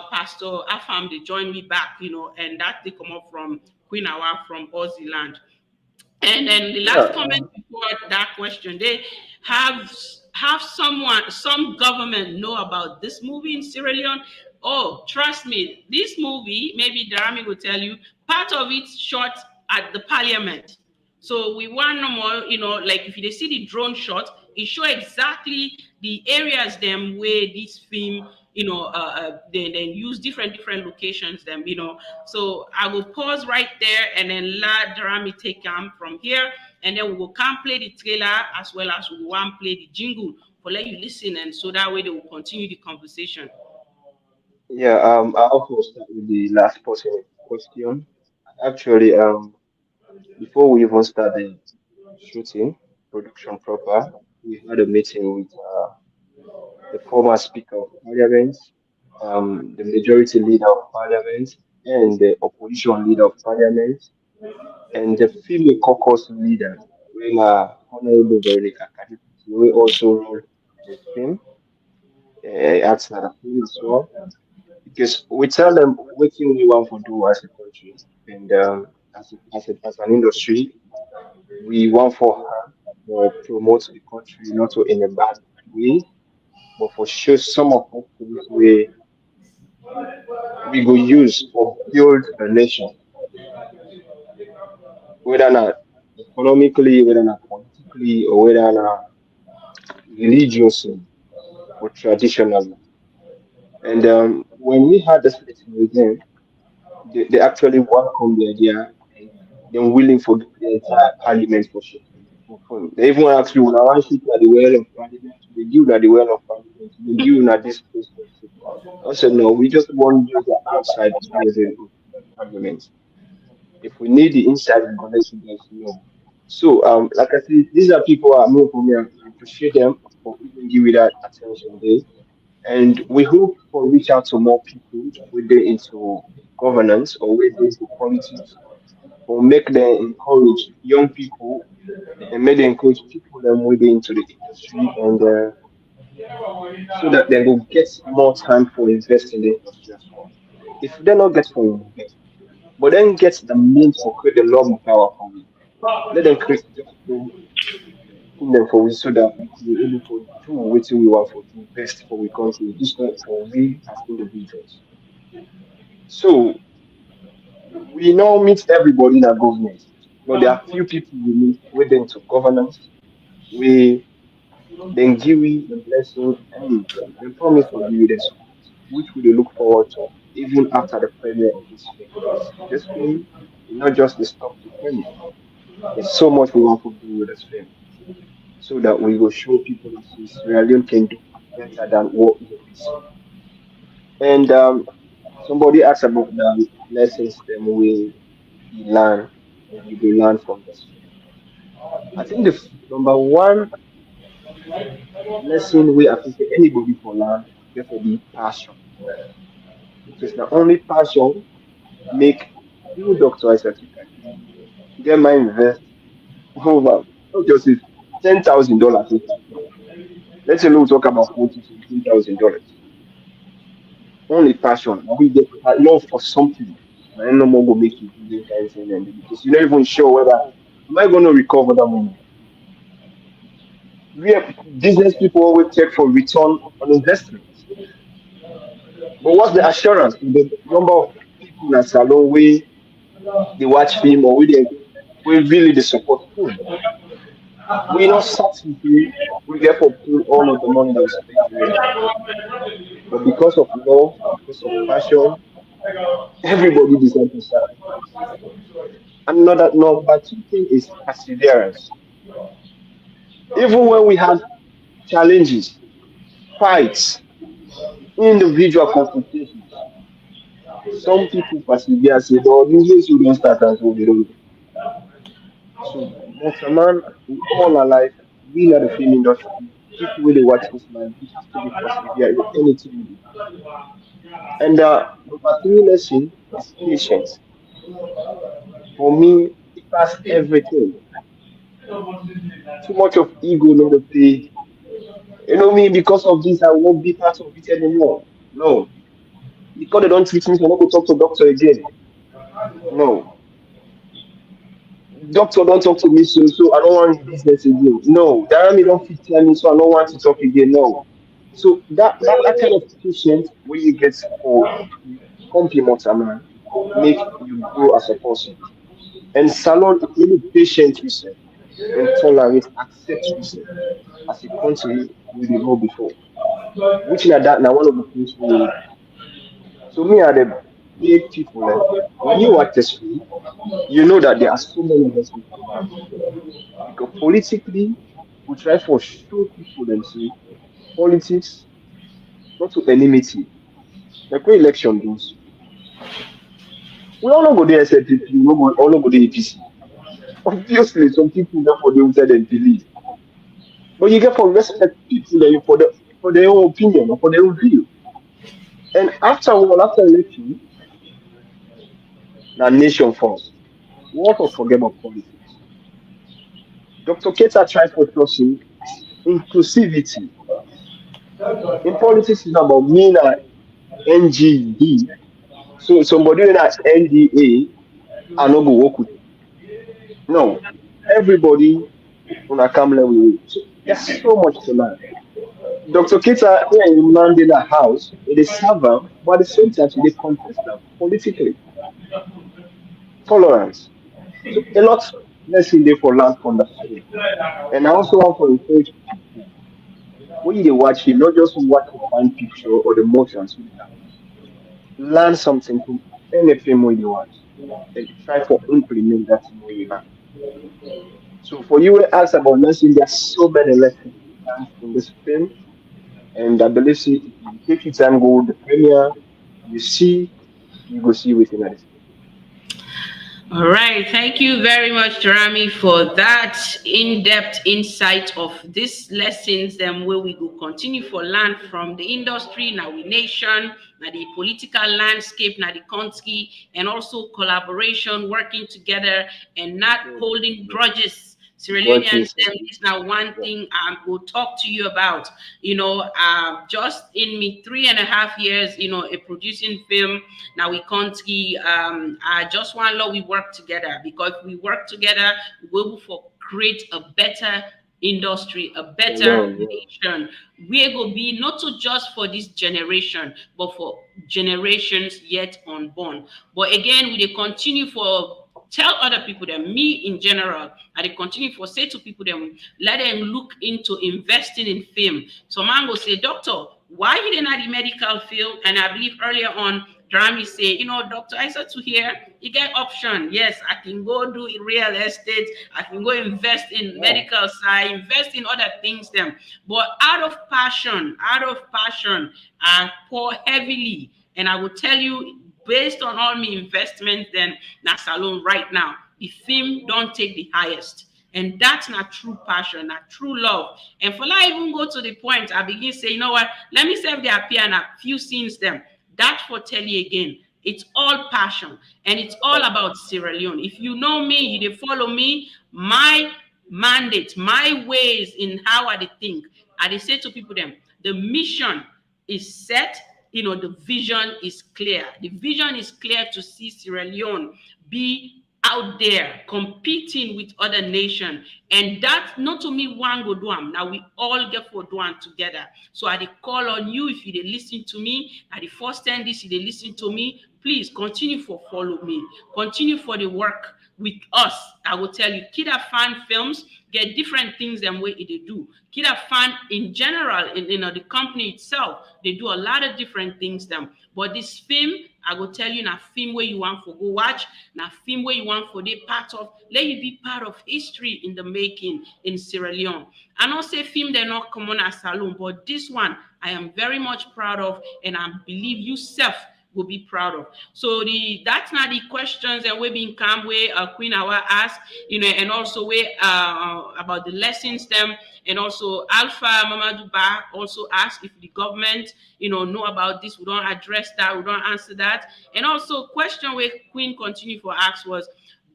Pastor Afam they join me back, and that they come up from Queen Awa from Aussie land. And then the last comment before that question, they have some government know about this movie in Sierra Leone. Oh, trust me, this movie, maybe Darami will tell you, part of it shot at the parliament. So we want no more, like if you see the drone shot, it show exactly the areas them where this film, they then use different locations them, So I will pause right there and then let Darami take from here, and then we will come play the trailer as well as we want play the jingle for let you listen, and so that way they will continue the conversation. Yeah, I also start with the last person question. Actually, before we even start the shooting, production proper, we had a meeting with the former Speaker of Parliament, the majority leader of Parliament, and the opposition leader of Parliament, and the female caucus leader, when Honorable Veronica Kadipo, we also role the film, acts as a film as well, because we tell them what we want to do as a country, and as an industry, we want for her to promote the country, not so in a bad way, but for sure some of the things we go use for build a nation, whether not economically, whether not politically, or whether not religiously or traditionally. And when we had this meeting with them, they actually welcomed the idea and they're willing for the entire parliament for shooting. They even asked you, now I shoot at the well of parliament, they give at the well of parliament, they give at this place. I said, no, we just want to use the outside building of the parliament. If we need the inside, we're gonna let you guys know. So, like I said, these are people I know for me. I appreciate them for even giving that attention there. And we hope for reach out to more people within into governance or within into politics, or make them encourage young people and make them encourage people them within into the industry, and so that they will get more time for investing in the industry as well. If they not get for invest, but then get the means for create the love and power for it. Let them create just to in them for we, so that we could be able to do what we want for the best for we country, this not for we as individuals. So we now meet everybody in our government, but there are few people we meet with them to governance. We then give you the blessing and the promise to give you the support, which we look forward to even after the premiere of this film. Because this film is not just the stop to premiere. There's so much we want to do with this film, so that we will show people that Sierra Leone can do better than what we see. And somebody asked about the lessons that we learn and we will learn from this film. I think the number one lesson we I think anybody for learn definitely passion, because the only passion make you doctor as a get my invest over not just $10,000 into the film. Let's say we talk about $14,000. Only passion. We get love for something. I no more go make you do this kind of thing, and because you're not even sure whether am I going to recover that money. We have business people always check for return on investment. But what's the assurance in the number of people in Salone where they watch film or where they really the support film? We not satisfied. We get for pull all of the money that we spend together. But because of love, because of passion, everybody deserves to sacrifice. Another number two thing is perseverance. Even when we have challenges, fights, individual confrontations, some people persevere, say, no, this you don't start and so they don't do. So, but man, we all are life, we are the film industry, people really watch this man, we have to be persevere in anything we do. And number three lesson is patience. For me, it has everything. Too much of ego, not the pay. You know me, because of this, I won't be part of it anymore. No. Because they don't treat me, so I'm not going to talk to doctor again. No. Doctor don't talk to me so I don't want his business again. No. The army don't fit tell me, so I don't want to talk again. No. So that kind of patience when you get for compliment a man make you grow as a person. And Salon is really patient with them and tolerate, accept with them as a country we dey go before. Which na that now one of the things we need. So me are the big people. When you watch the screen, you know that there are so many of us people back. Because politically, we try for show people them say politics not to enmity. Like when election goes, we all not go there SLPP, we all not go there APC. Obviously, some people don't for them tell them believe. But you get for respect people that you for their own opinion or for their own view. And after election, now nation first. We also forget about politics. Dr. Keta tried for trusting inclusivity. In politics, it's not about me na NGD. So somebody in that NDA, I not go work with. No, everybody on a come level. So there's so much to learn. Dr. Kita here in Mandela House, it is server, but at the same time, they contest them politically. Tolerance. So a lot lesson there for learn from the film. And I also want to encourage people when they watch it, not just watch the fine picture or the motions we have. Learn something from any film when you watch and try to implement that in where you learn. So for you to ask about lesson, there's so many lessons to learn from this film. And I believe see, if you take your time, go the premiere, you see, you go see within this. All right, thank you very much, Jeremy, for that in-depth insight of these lessons. Then where we will continue for learn from the industry, now we nation, now the political landscape, now the country, and also collaboration, working together, and not holding grudges. Sierra Leoneans, them is now one thing I will talk to you about. You know, just in me 3.5 years, you know, a producing film. Now we can't I just want love we work together, because we work together, we will for create a better industry, a better nation. We're going to be not so just for this generation, but for generations yet unborn. But again, we dey continue for tell other people that me in general, I dey continue for say to people them, let them look into investing in film. So man go say, doctor, why you didn't the medical field? And I believe earlier on, Drami say, you know, doctor, I said to hear, you get option. Yes, I can go do real estate. I can go invest in medical side, invest in other things them. But out of passion, I pour heavily. And I will tell you, based on all my investments, then that's alone right now, the film don't take the highest. And that's not true passion, not true love. And for I even go to the point, I begin say, you know what, let me save the appear and a few scenes them. That for tell you again, it's all passion and it's all about Sierra Leone. If you know me, you follow me, my mandate, my ways in how I think. I say to people them, the mission is set, you know, the vision is clear. The vision is clear to see Sierra Leone be out there competing with other nations, and that not to me one go do am. Now we all get for do am together. So I dey call on you, if you dey listen to me at the first time this you dey listen to me, please continue for follow me, continue for the work with us. I will tell you, KID-AFAN films get different things than what they do. KID-AFAN in general, in the company itself, they do a lot of different things them. But this film, I will tell you, na film where you want for go watch, na film where you want for be part of, let you be part of history in the making in Sierra Leone. I not say film they're not common as Salone, but this one I am very much proud of, and I believe you self will be proud of. So that's not the questions and we been come where Queen Awa asked, and also where about the lessons them, and also Alpha Mamadou Ba also asked if the government know about this. We don't address that, we don't answer that. And also question where Queen continue for ask was,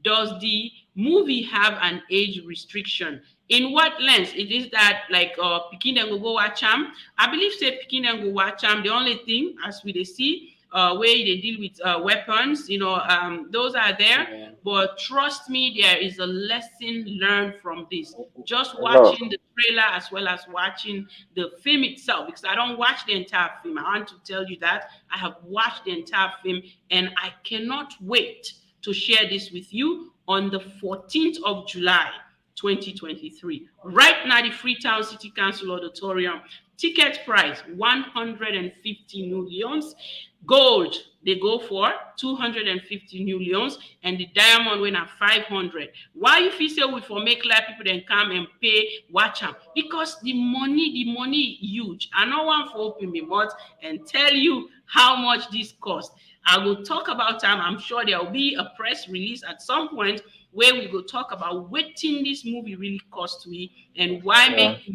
does the movie have an age restriction? In what lens? It is that like Pikin and go watch am. I believe say Pikin and go watch am. The only thing as we they see where they deal with weapons, those are there. But trust me, there is a lesson learned from this. Just watching the trailer as well as watching the film itself, because I don't watch the entire film. I want to tell you that I have watched the entire film, and I cannot wait to share this with you on the 14th of July, 2023. Right now, the Freetown City Council Auditorium, ticket price 150 new leons. Gold, they go for 250 new leons, and the diamond went at 500. Why if you say we for make like people then come and pay, watch them? Because the money huge. I know one for open me mouth and tell you how much this cost. I will talk about time. I'm sure there will be a press release at some point where we go talk about what this movie really cost me and why make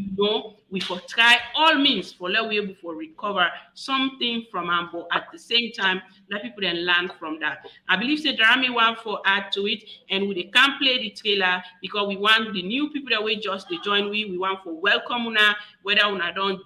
we for try all means for let we able for recover something from am, but at the same time let people then learn from that. I believe say Darami want for add to it, and we can play the trailer because we want the new people that we just they join we want for welcome una, whether una don't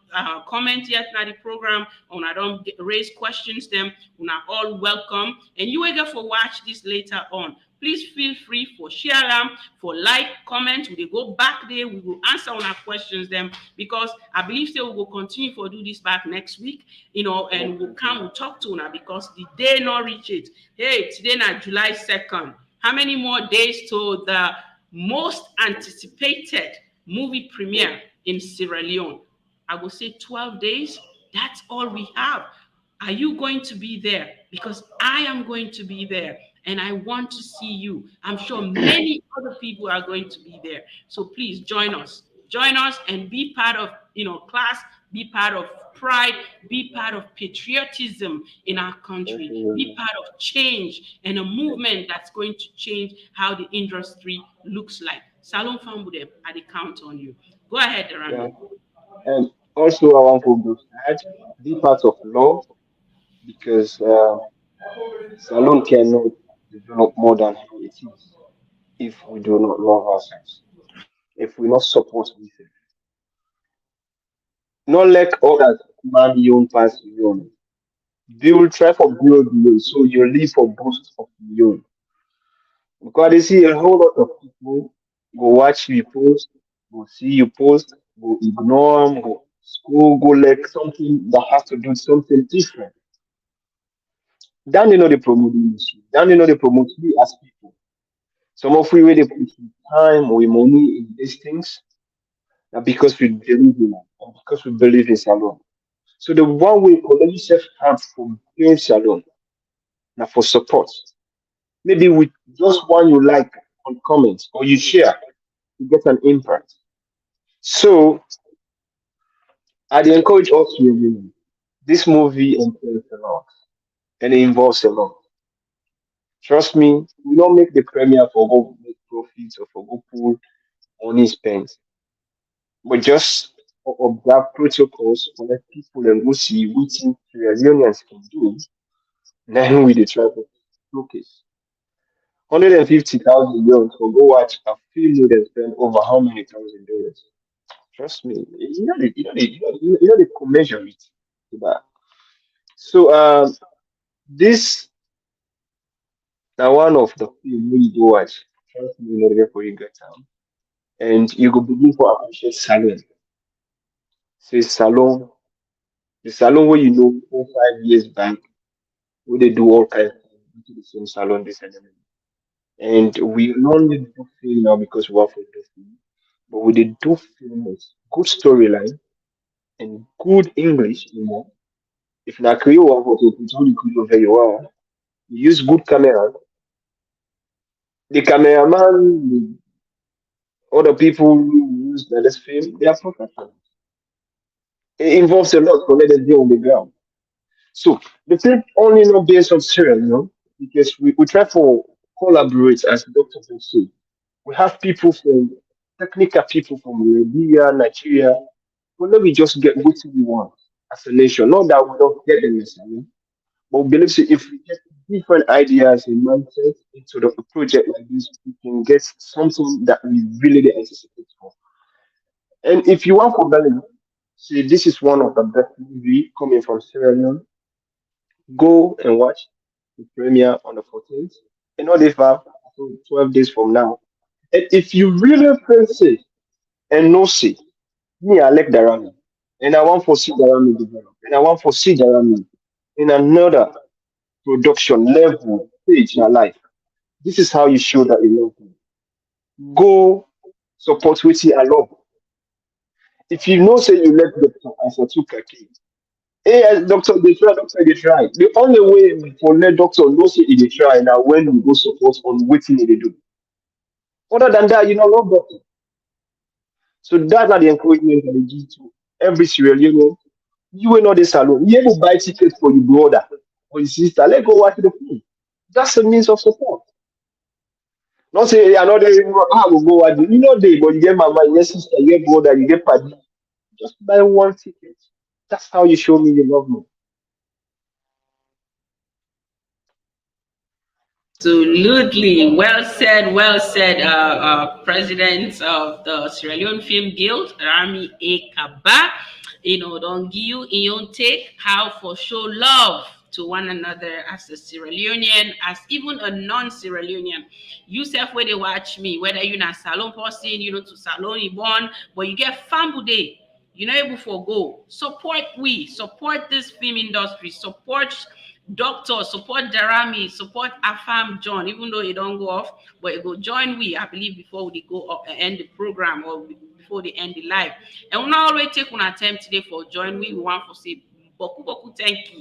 comment yet na the program or una don't raise questions them, una all welcome, and you will get for watch this later on. Please feel free for share them, for like, comment. We go back there. We will answer all our questions them, because I believe they will continue for do this back next week, and we'll talk to now because the day not reach it. Hey, today now July 2nd. How many more days to the most anticipated movie premiere in Sierra Leone? I will say 12 days. That's all we have. Are you going to be there? Because I am going to be there. And I want to see you. I'm sure many other people are going to be there. So please join us. Join us and be part of, class, be part of pride, be part of patriotism in our country, be part of change and a movement that's going to change how the industry looks like. Salone Fambudem, I count on you. Go ahead, Rami. And also, I want to add, be part of love, because Salone cannot develop more than how it is if we do not love ourselves, if we not support ourselves. Not let others man your own pass your own. Build, try for build you, so you live for boost of your own. Because they see a whole lot of people go watch you post, go see you post, go ignore them, go school, go like something that has to do something different. Then they know they promote the industry. Then they know they promote we as people. Some of we where they put time or money in these things, and because we believe in it, and because we believe in Salone. So the one way Colony self have for build Salone, now for support. Maybe with just one you like on comments or you share, you get an impact. So I'd encourage us to review. This movie entails a lot and it involves a lot. Trust me, we don't make the premiere for go make profits or for go pull money spent. But just observe protocols for let people and go see what Sierra can do. Then we the try to showcase. 150,000 euros for go watch a film you can spend over how many $1,000? Trust me, you know they could measure it to that. So this now one of the film we go watch. Trust me, you know there for you get time. And you go begin to appreciate Salone. Say Salone, the Salone where 4 5 years back, where they do all kinds of things to the same Salone this and that. And we only do film now because we want to do film. But we did do film with good storyline and good English, If not Creole, what we put on the Creole very well. We use good camera. The cameraman, the other people who use this film, they are professionals. It involves a lot to let them be on the ground. So the film only not based on serial, because we try to collaborate as Dr. say. We have people from technical people from Libya, Nigeria. Well, let me just get what we want as a nation. Not that we don't get the message, but we believe that if we get different ideas and mindsets into the project like this, we can get something that we really didn't anticipate for. And if you want for Belgium, see this is one of the best movie coming from Sierra Leone. Go and watch the premiere on the 14th. And not if 12 days from now. And if you really fancy and no see, me, I like Darami. And I want to see Darami develop. And I want to see Darami in another production level stage in our life. This is how you show that you love me. Go support with you alone. If you know, say you let Doctor as a two kaki. Hey, doctor, they try, doctor, they try. The only way for let doctor know say they try now when we go support on waiting they do. Other than that, you know, love doctor. So that's not the encouragement that they give to every Sierra Leone. You will not this alone. You will buy tickets for your brother or your sister. Let's go watch the film. That's a means of support. Not say another I will go watch it. You know they, but you get mama, your sister, you get brother, you get party. Just buy one ticket. That's how you show me you love me. Absolutely. Well said, President of the Sierra Leone Film Guild, Rami A. Kaba. Don't give you in your take how for show love to one another as a Sierra Leonean, as even a non-Sierra Leonean. You self where they watch me, whether you're not Salone person, to Salone born, but you get fambu day. You're not able to go. Support this film industry, support doctors, support Darami, support AFAM John, even though it don't go off, but it go join we, I believe, before we go up and end the program or before they end the live. And we not always take an attempt today for join we want to say boku thank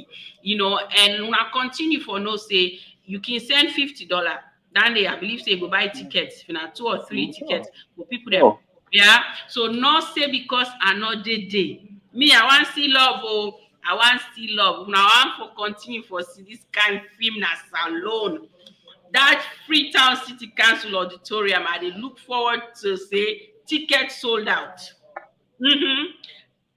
you, and we continue for no say you can send $50. Then they, I believe, say go buy tickets, if not 2 or 3 tickets for people there. Yeah, so not say because I not day. Me, I want to see love, I want to see love. Now I want to continue for see this kind of film na Salone. That Freetown City Council auditorium, I they look forward to say tickets sold out.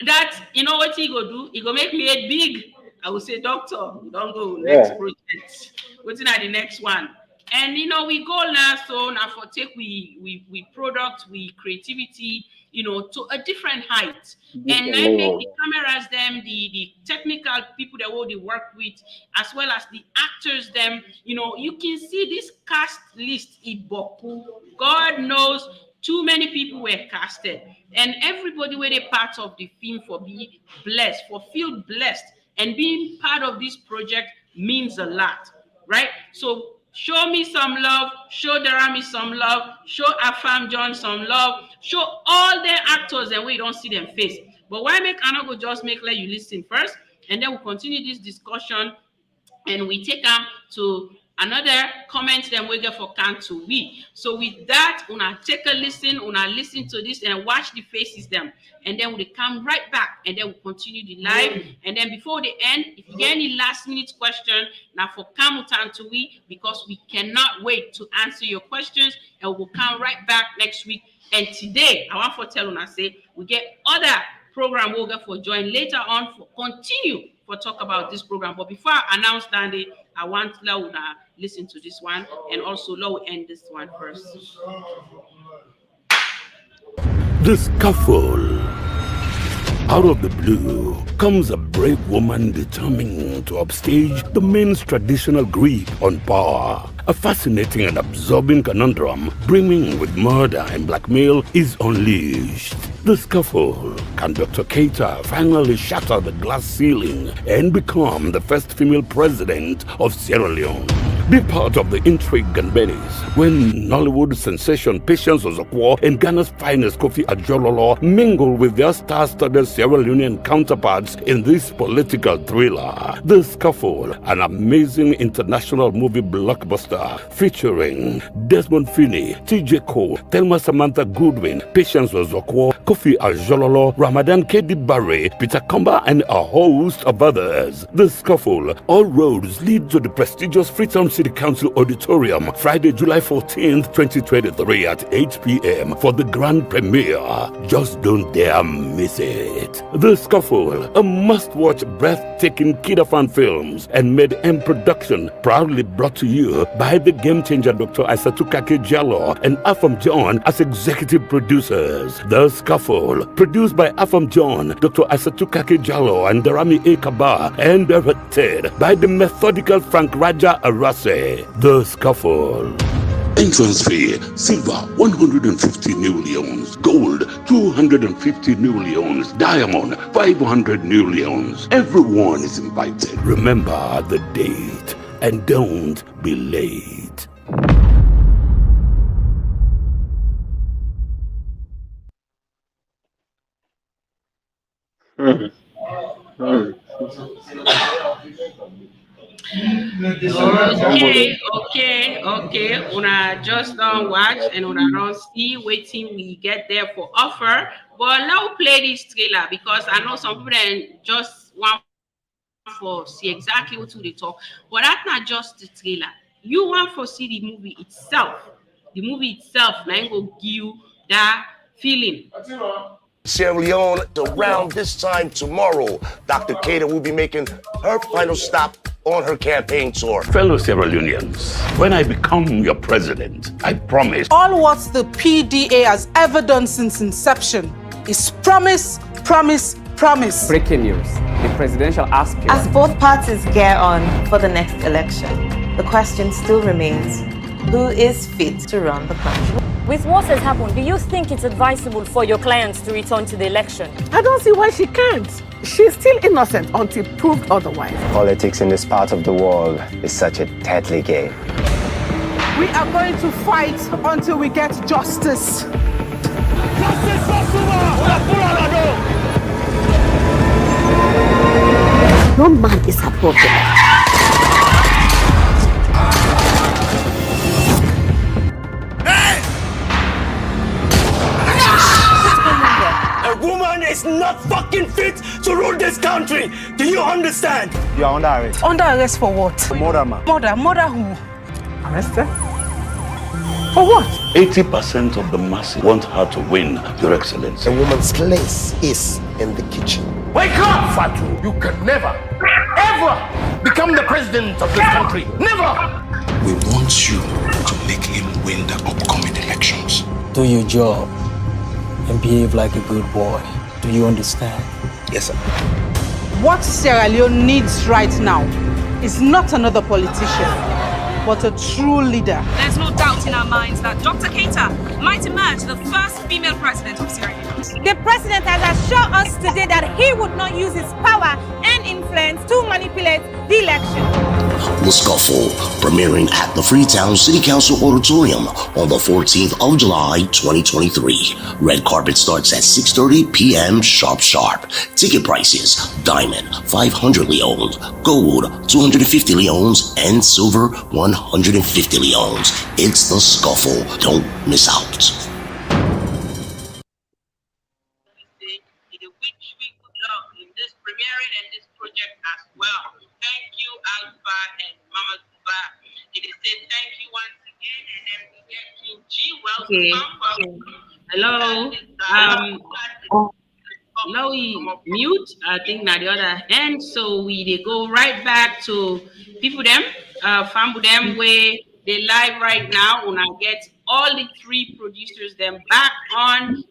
That, you know what he go do? He go make me a big. I will say, doctor, don't go next project. What's in the next one? And we go now, so now for take we product, we creativity, to a different height. And then make the cameras them, the technical people that will work with, as well as the actors them, you can see this cast list Iboku. God knows too many people were casted. And everybody were a part of the film for be blessed, for feel blessed. And being part of this project means a lot, right? So show me some love, show Darami some love, show Afam John some love, show all their actors and we don't see them face. But why make Anago just let you listen first, and then we'll continue this discussion and we take them to another comment then we get for can to we. So with that, una take a listen, una listen to this and watch the faces them. And then we come right back and then we'll continue the live. And then before the end, if you get any last minute question, now for Kamutan to we, because we cannot wait to answer your questions, and we'll come right back next week. And today, I want to tell una say we get other program we'll get for join later on for continue for talk about this program. But before I announce Dandy, I want Launa listen to this one and also Law end this one first. The Scuffle. Out of the blue comes a brave woman determined to upstage the men's traditional grip on power. A fascinating and absorbing conundrum brimming with murder and blackmail is unleashed. The Scuffle. Can Dr. Keita finally shatter the glass ceiling and become the first female president of Sierra Leone? Be part of the intrigue and menace when Nollywood sensation Patience Ozokwo and Ghana's finest Kofi Ajololo mingle with their star-studded Sierra Leonean counterparts in this political thriller. The Scuffle, an amazing international movie blockbuster featuring Desmond Finney, TJ Cole, Thelma Samantha Goodwin, Patience Ozokwo, Kofi Ajololo, Ramadan KID-AFAN, Peter Kumba, and a host of others. The Scuffle, all roads lead to the prestigious Freetown City Council Auditorium, Friday, July 14th, 2023 at 8 p.m. for the grand premiere. Just don't dare miss it. The Scuffle, a must-watch, breathtaking KID-AFAN films and made-in production, proudly brought to you by the game-changer Dr. Aissatou Jallo and Afam John as executive producers. The Scuffle, produced by Afam John, Dr. Aissatou Jallo, and Darami A. Kaba, and directed by the methodical Frank Raja Arase. The Scuffle. Entrance fee, silver 150 new leons, gold 250 new leons, diamond 500 new leons. Everyone is invited. Remember the date and don't be late. Okay. Una just don't watch and una don't see waiting we get there for offer. But now play this trailer because I know some people then just want for see exactly what they talk. But that's not just the trailer. You want for see the movie itself. The movie itself now go give you that feeling. Sierra Leone, around this time tomorrow, Dr. Keita will be making her final stop on her campaign tour. Fellow Sierra Leoneans, when I become your president, I promise. All what the PDA has ever done since inception is promise, promise, promise. Breaking news. The presidential aspirant. As both parties gear on for the next election, the question still remains, who is fit to run the country? With what has happened, do you think it's advisable for your clients to return to the election? I don't see why she can't. She's still innocent until proved otherwise. Politics in this part of the world is such a deadly game. We are going to fight until we get justice. No man is above the law. A woman is not fucking fit to rule this country. Do you understand? You are under arrest. Under arrest for what? Murder, man. Murder who? Arrested? For what? 80% of the masses want her to win, Your Excellency. A woman's place is in the kitchen. Wake up, Fatu! You can never, ever become the president of this country. Never! We want you to make him win the upcoming elections. Do your job and behave like a good boy. Do you understand? Yes, sir. What Sierra Leone needs right now is not another politician, but a true leader. There's no doubt in our minds that Dr. Keita might emerge the first female president of Sierra Leone. The president has assured us today that he would not use his power and influence to manipulate the election. The Scuffle, premiering at the Freetown City Council Auditorium on the 14th of July, 2023. Red carpet starts at 6:30 p.m. sharp. Ticket prices, diamond 500 leons, gold 250 leons, and silver 150 leons. It's The Scuffle. Don't miss out. In this premiering and this project as well. Thank you, Alpha and Mama Zuba. It is said thank you once again, and then we get to G. Welcome. Hello. Now we mute. I think now the other end, so they go right back to people them, family them where they live right now. When I get all the three producers them back on.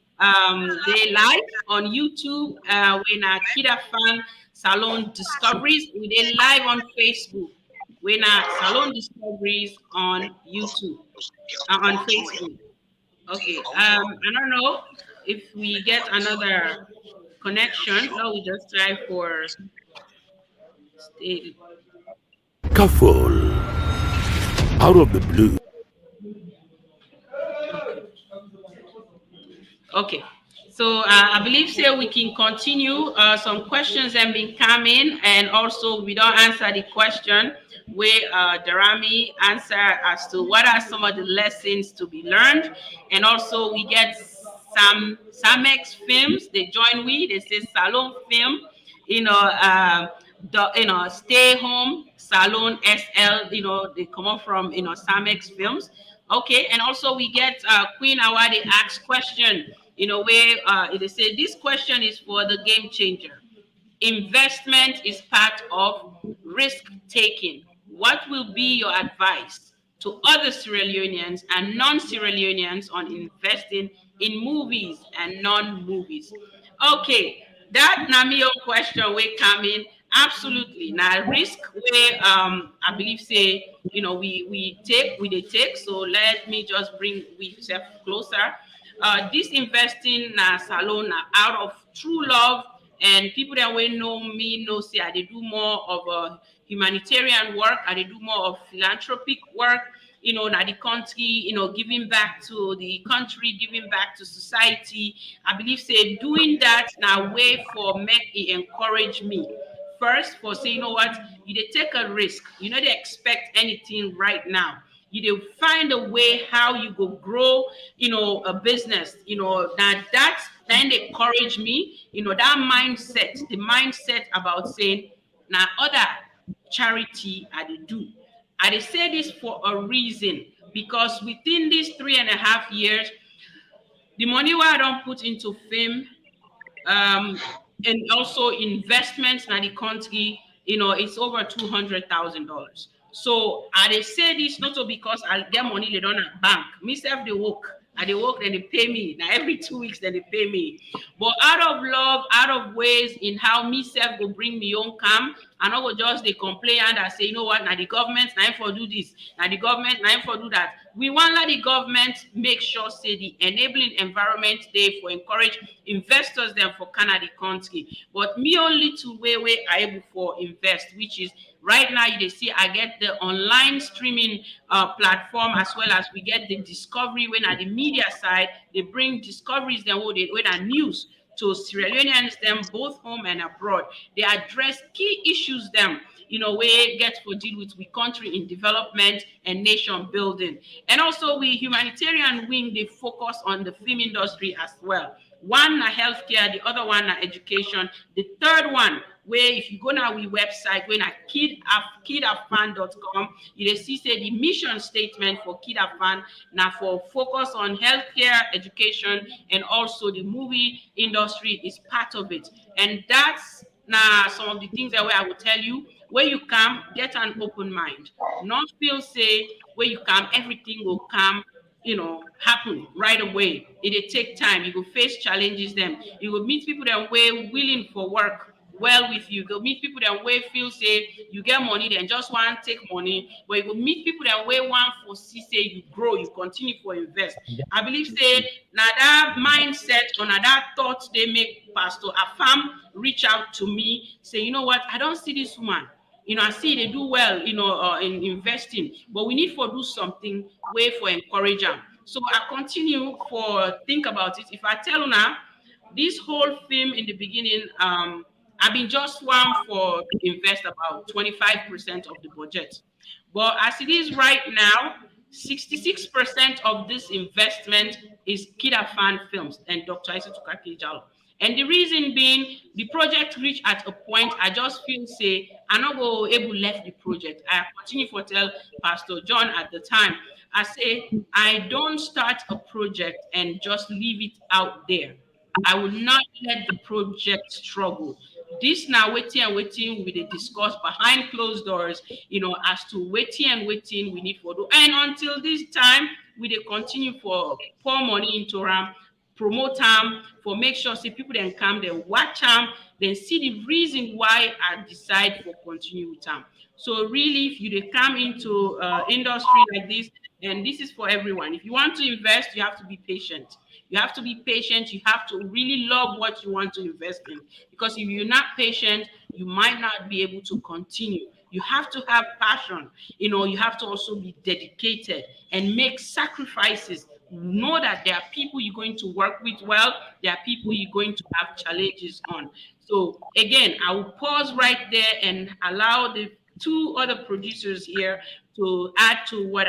They live on YouTube. When I KID-AFAN Salone Discoveries, we they live on Facebook. When I Salone Discoveries on YouTube, on Facebook. Okay. I don't know if we get another connection. No, we just try for. Scuffle. out of the blue. Okay. So I believe so we can continue. Some questions have been coming, and also we don't answer the question where Darami answer as to what are some of the lessons to be learned, and also we get some Samex films. They join we. They say Salone film. Stay home Salone SL. They come up from Samex films. Okay, and also we get Queen Awadi asks question. Where they say this question is for the game changer. Investment is part of risk taking. What will be your advice to other Sierra Leoneans and non-Sierra Leoneans on investing in movies and non-movies? Okay, that Namio question will come in. Absolutely. Now risk where I believe say we they take. So let me just bring we step closer. This investing na salon na out of true love, and people that will know me know say I they do more of a humanitarian work, I they do more of philanthropic work, na the country, giving back to the country, giving back to society. I believe say doing that now way for make it encourage me. First, for say, what, they take a risk. They expect anything right now. You find a way how you go grow, a business. That's then they encourage me. That mindset, the mindset about saying, now other charity I they do. I they say this for a reason because within these 3.5 years, the money what I don't put into film, and also investments in the country, it's over $200,000. So I they say this not so because I get money they don't at bank. Myself they work. I they work, then they pay me. Now every 2 weeks then they pay me. But out of love, out of ways in how myself will bring me own come, and I will just they complain and I say, what, now the government now for do this, now the government now for do that. We want let the government make sure say the enabling environment there for encourage investors them for Canada country. But me only to where I able for invest, which is right now you see I get the online streaming platform as well as we get the discovery when at the media side they bring discoveries then when are news to Sierra Leoneans them both home and abroad. They address key issues them where get for deal with we country in development and nation building. And also we humanitarian wing they focus on the film industry as well. One na healthcare, the other one na education. The third one, where if you go now we website, when at KID-AFAN.com, you see say the mission statement for KID-AFAN now for focus on healthcare, education, and also the movie industry is part of it. And that's now some of the things that I will tell you. Where you come, get an open mind. Not feel say where you come, everything will come happen right away. It take time. You go face challenges them. You will meet people that way willing for work well with you. You go meet people that way feel say you get money, then just want to take money. But you will meet people that way want for see say you grow, you continue for invest. I believe say now that mindset or now that thought they make Pastor Afam reach out to me, say, what, I don't see this woman. I see they do well, in investing, but we need for do something way for encourage them. So I continue for think about it. If I tell you now, this whole film in the beginning, I've been just one for invest about 25% of the budget. But as it is right now, 66% of this investment is KID-AFAN Films and Dr. Isatuka Kijalo. And the reason being, the project reached at a point I just feel say I not go able left the project. I continue to tell Pastor John at the time. I say I don't start a project and just leave it out there. I will not let the project struggle. This now waiting we dey discuss behind closed doors, as to waiting we need for do. And until this time, we dey continue for pour money into RAM, promote them, for make sure say people then come, then watch them, then see the reason why I decide for continue with them. So really, if you dey come into industry like this, and this is for everyone. If you want to invest, you have to be patient. You have to be patient. You have to really love what you want to invest in. Because if you're not patient, you might not be able to continue. You have to have passion. You have to also be dedicated and make sacrifices. Know that there are people you're going to work with well, there are people you're going to have challenges on. So again, I will pause right there and allow the two other producers here to add to what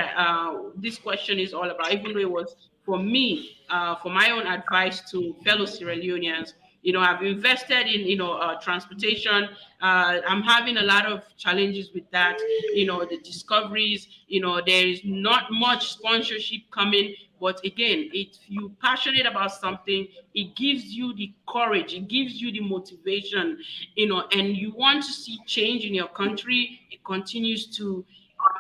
this question is all about, even though it was for me, for my own advice to fellow Sierra Leoneans. I've invested in, transportation. I'm having a lot of challenges with that. The discoveries, there is not much sponsorship coming. But again, if you're passionate about something, it gives you the courage, it gives you the motivation, and you want to see change in your country, it continues to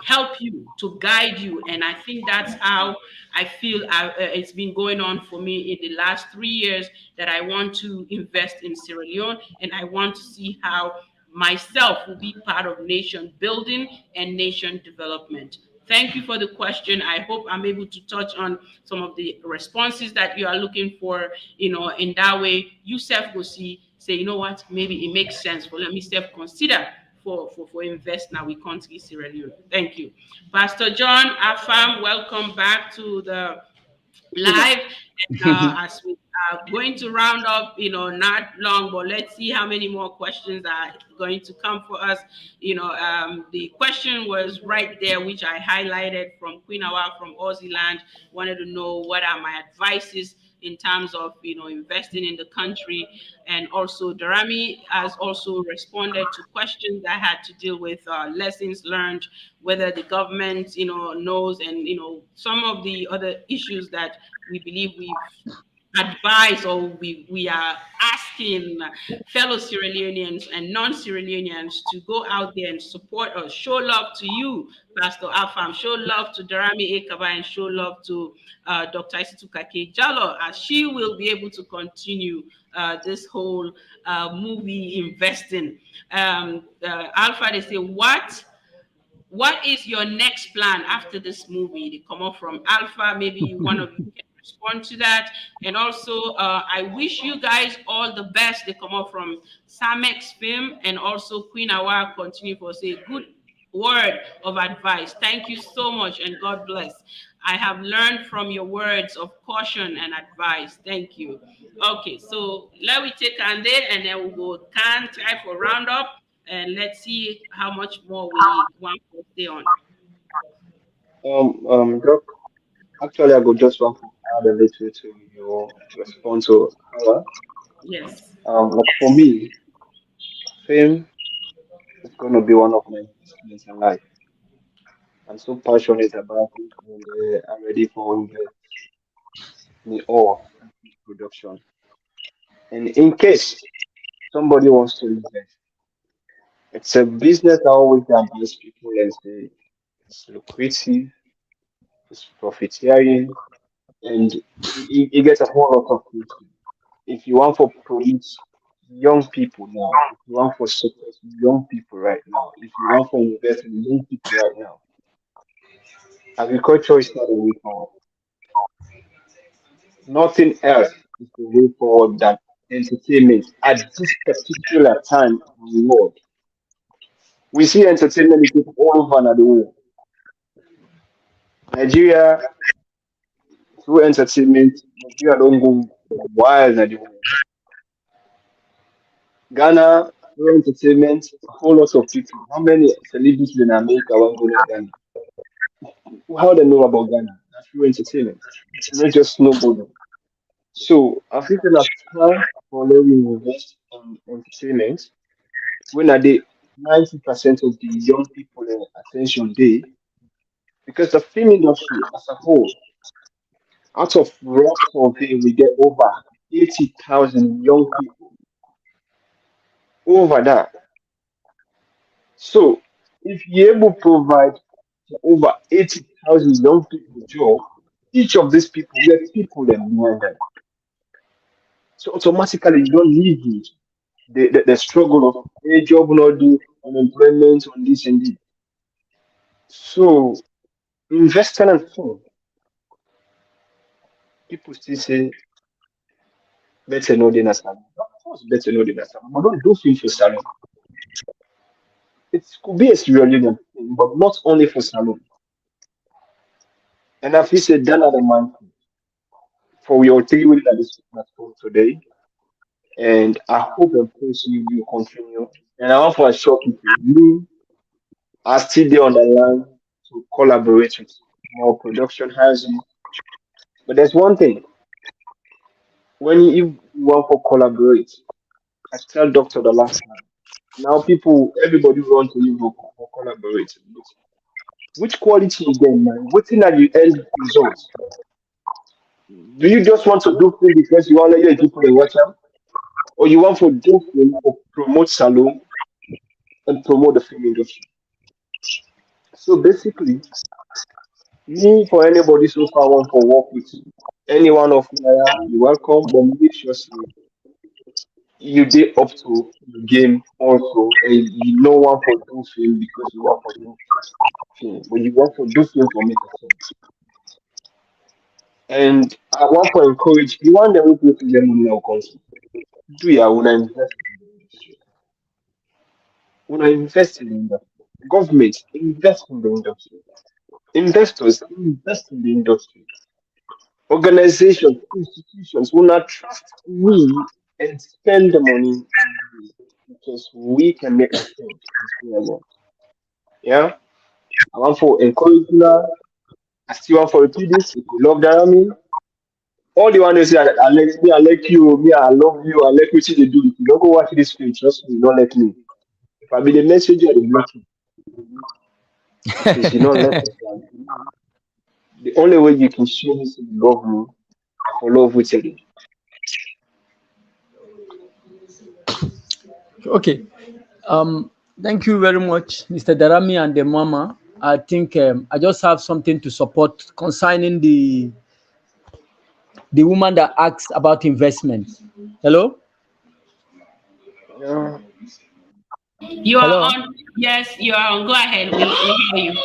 help you, to guide you. And I think that's how I feel it's been going on for me in the last 3 years, that I want to invest in Sierra Leone, and I want to see how myself will be part of nation building and nation development. Thank you for the question. I hope I'm able to touch on some of the responses that you are looking for. In that way, you self will say, you know what, maybe it makes sense for let me self consider for invest now we can't see Sierra Leone. Thank you. Pastor John Afam, welcome back to the live. As we are going to round up, not long, but let's see how many more questions are going to come for us. The question was right there, which I highlighted from Queen Awa from Aussie Land. Wanted to know what are my advices in terms of investing in the country. And also Darami has also responded to questions I had to deal with, lessons learned, whether the government knows, and some of the other issues that we believe we've advise, or we are asking fellow Sierra Leoneans and non-Sierra Leoneans to go out there and support us, show love to you, Pastor Afam, show love to Darami Ekaba, and show love to Dr. Isitukake Jalo, as she will be able to continue this whole movie investing. Alpha, they say, what is your next plan after this movie? They come up from Alpha. Maybe one of you can respond to that. And also, I wish you guys all the best. They come up from Samex Film, and also Queen Awa continue for say good word of advice. Thank you so much, and God bless. I have learned from your words of caution and advice. Thank you. Okay, so let me take Kande, and then we'll go can try for roundup, and let's see how much more we want to stay on. Doc, actually, I would just want to add a little to your response to Hawa. Yes. Like for me, fame is going to be one of my investments in life. I'm so passionate about it, and I'm ready for invest in all production. And in case somebody wants to invest, it's a business I always advise people and say it's lucrative, it's profiteering, and you get a whole lot of things. If you want to produce young people now, if you want to support young people right now, if you want to invest in young people right now, agriculture is not a way forward. Nothing else is the way forward than entertainment at this particular time in the world. We see entertainment is all over the world. Nigeria, through entertainment, Nigeria don't go wild at the world. Ghana, through entertainment, a whole lot of people. How many celebrities in America want to go to Ghana? How they know about Ghana? That's through entertainment. Not just nobody. So I think enough time for let me invest in entertainment. When are they 90% of the young people in attention day? Because the film industry as a whole, out of raw survey, we get over 80,000 young people. Over that. So if you're able to provide for over 80,000 young people job, each of these people, we have people them behind them. So automatically you don't need the struggle of a job not do unemployment on this and this. So investing and film, people still say better know than a salon. Of course, better know than a salon, but don't do film for salon. it could be a Sierra Leone thing, but not only for Salone. And I've said that other man for your three weeks that is platform today. And I hope and pray you will continue. And I want to assure people, me, I still there on the line to collaborate with more production houses. But there's one thing, when you want to collaborate, I tell Doctor the last time. Now people, everybody want to you for collaborate. But which quality again, man? What's in at the end results? Do you just want to do things because you want to let people watch them? Or you want to do film or promote Salone and promote the film industry? So basically, me for anybody so far want to work with any one of you, you're welcome, but make sure say you be up to the game also, and you know one for do film because you want for do film, but you want for do film for make a film. And I want to encourage you want them to do them now constant. Do ya when I invest in the industry? When I invest in the industry, government invest in the industry, investors invest in the industry. Organizations, institutions will not trust we and spend the money on we because we can make a change in Sierra Leone. Yeah, I want to encourage you now. I still want to repeat this. If you love the army, all you want to say, I like me, I like you, me, I love you, I like what you do. If you don't go watch this film, trust me, don't let me. If I be the messenger, they block you. Because you don't let us down. The only way you can show me you love me, for love with you. Okay. Thank you very much, Mr. Darami and the Mama. I think I just have something to support concerning the woman that asked about investment. Hello? Yeah. You are on. Yes, you are on. Go ahead. We hear you.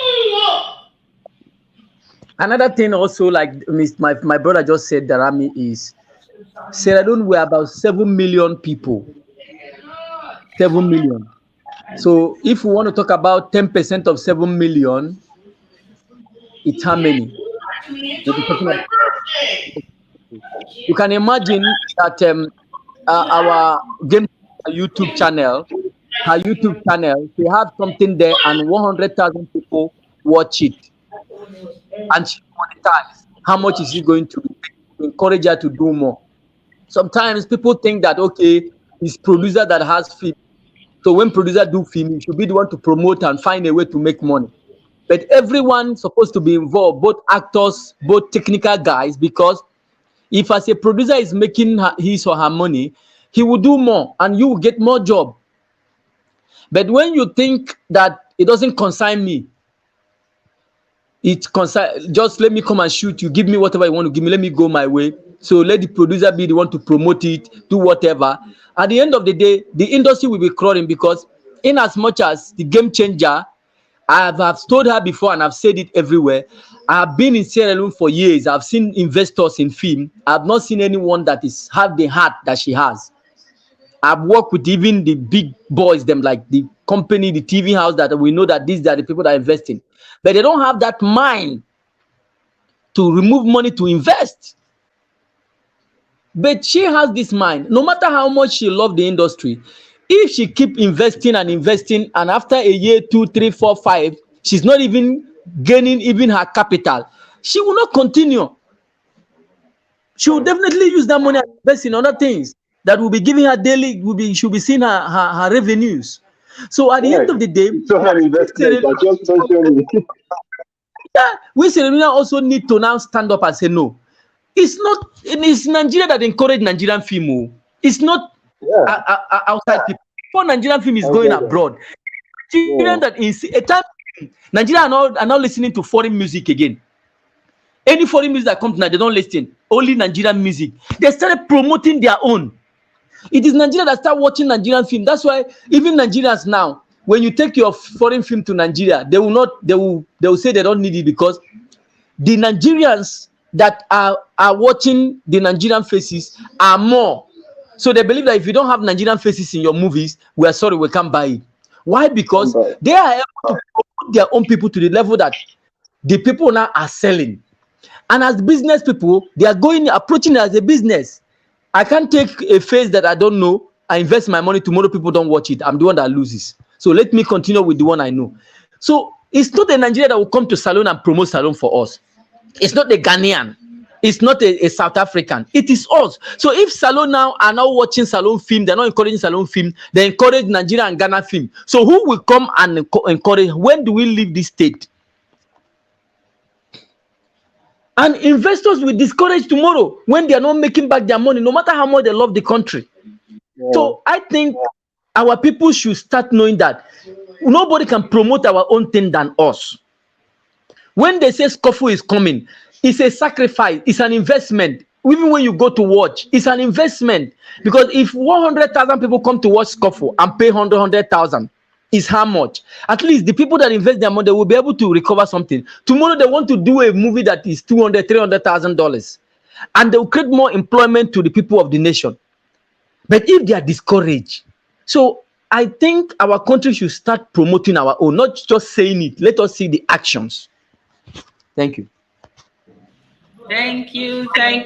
Another thing also, like my brother just said, Darami, is Sierra Leone, we're about 7 million people. 7 million. So if we want to talk about 10% of 7 million, it's how many? You can imagine that our game YouTube channel, they have something there and 100,000 people watch it. And she monetizes. How much is she going to encourage her to do more? Sometimes people think that, okay, it's producer that has film. So when producer do film, you should be the one to promote and find a way to make money. But everyone's supposed to be involved, both actors, both technical guys, because if as a producer is making his or her money, he will do more and you will get more job. But when you think that it doesn't concern me, just let me come and shoot you, give me whatever you want to give me, let me go my way. So let the producer be the one to promote it, do whatever. At the end of the day, the industry will be crawling, because in as much as the game changer, I've told her before and I've said it everywhere, I've been in Sierra Leone for years. I've seen investors in film. I've not seen anyone that have the heart that she has. I've worked with even the big boys, them like the company, the TV house, that we know that these are the people that are investing. But they don't have that mind to remove money to invest. But she has this mind. No matter how much she loves the industry, if she keep investing and investing, and after a year, 2, 3, 4, 5, she's not even gaining even her capital, she will not continue. She will definitely use that money and invest in other things that will be giving her daily, she'll be seeing her revenues. So at the end of the day, we Serena also need to now stand up and say no. It's Nigeria that encourage Nigerian film. It's not outside people. For Nigerian film is going abroad. That is a time Nigeria are now listening to foreign music again. Any foreign music that comes now, they don't listen. Only Nigerian music. They started promoting their own. It is Nigeria that start watching Nigerian film. That's why even Nigerians now, when you take your foreign film to Nigeria, they will say they don't need it, because the Nigerians that are watching the Nigerian faces are more. So they believe that if you don't have Nigerian faces in your movies, we are sorry, we can't buy it. Why? Because they are able to promote their own people to the level that the people now are selling. And as business people, they are approaching it as a business. I can't take a face that I don't know. I invest my money, tomorrow people don't watch it. I'm the one that loses. So let me continue with the one I know. So it's not a Nigerian that will come to Salone and promote Salone for us. It's not a Ghanaian. It's not a South African. It is us. So if Salone now are now watching Salone film, they're not encouraging Salone film, they encourage Nigeria and Ghana film. So who will come and encourage? When do we leave this state? And investors will discourage tomorrow when they are not making back their money, no matter how much they love the country. So I think our people should start knowing that nobody can promote our own thing than us. When they say Scuffle is coming, it's a sacrifice, it's an investment. Even when you go to watch, it's an investment. Because if 100,000 people come to watch Scuffle and pay 100,000, is how much? At least the people that invest their money, they will be able to recover something. Tomorrow they want to do a movie that is $200,000, $300,000, and they will create more employment to the people of the nation. But if they are discouraged, so I think our country should start promoting our own, not just saying it. Let us see the actions. Thank you. Thank